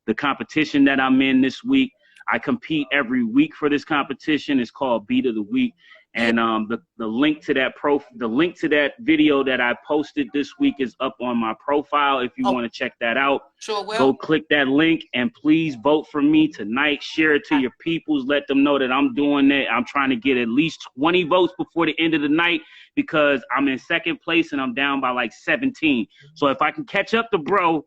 the competition that I'm in this week. I compete every week for this competition. It's called Beat of the Week. And the link to that video that I posted this week is up on my profile. If you want to check that out, sure will. Go click that link and please vote for me tonight. Share it to your peoples. Let them know that I'm doing that. I'm trying to get at least 20 votes before the end of the night, because I'm in second place and I'm down by like 17. So if I can catch up to bro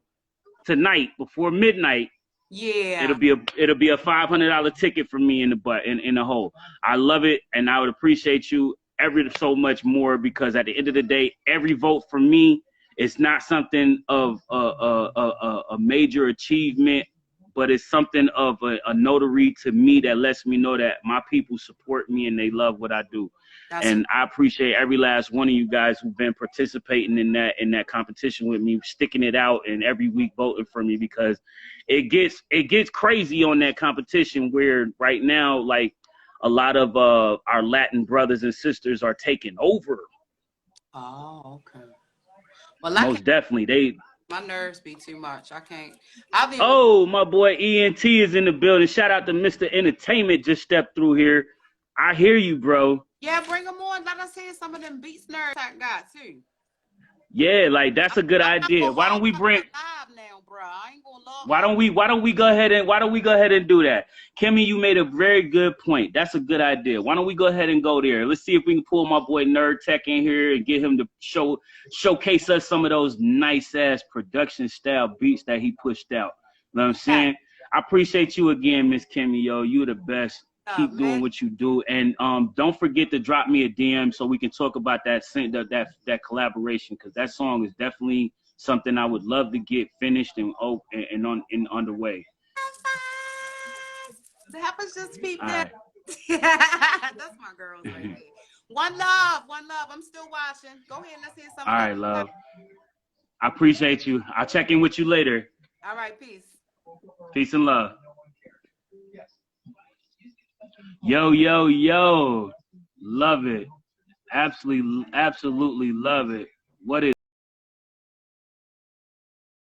tonight before midnight, it'll be a $500 ticket for me in the hole. I love it, and I would appreciate you every so much more, because at the end of the day, every vote for me is not something of a major achievement, but it's something of a notary to me that lets me know that my people support me and they love what I do. And I appreciate every last one of you guys who've been participating in that competition with me, sticking it out, and every week voting for me, because it gets crazy on that competition, where right now, like, a lot of our Latin brothers and sisters are taking over. Oh, okay. Well, most definitely My nerves be too much. I can't. Oh, my boy ENT is in the building. Shout out to Mr. Entertainment just stepped through here. I hear you, bro. Yeah, bring them on. Let us hear some of them beats nerves I got too. Yeah, like that's a good idea. Why don't we bring? Live now, bro. I ain't gonna log Why don't we go ahead and do that? Kimmie, you made a very good point. That's a good idea. Why don't we go ahead and go there? Let's see if we can pull my boy Nerd Tech in here and get him to showcase us some of those nice ass production style beats that he pushed out. You know what I'm saying? I appreciate you again, Miss Kimmie, yo. You're the best. Keep doing what you do, and don't forget to drop me a DM so we can talk about that collaboration, because that song is definitely something I would love to get finished and underway. Help us just peep that. That's my girls right there. One love. I'm still watching. Go ahead, let's hear something. All right, love. I appreciate you. I'll check in with you later. All right, peace. Peace and love. Yo. Love it. Absolutely love it. What is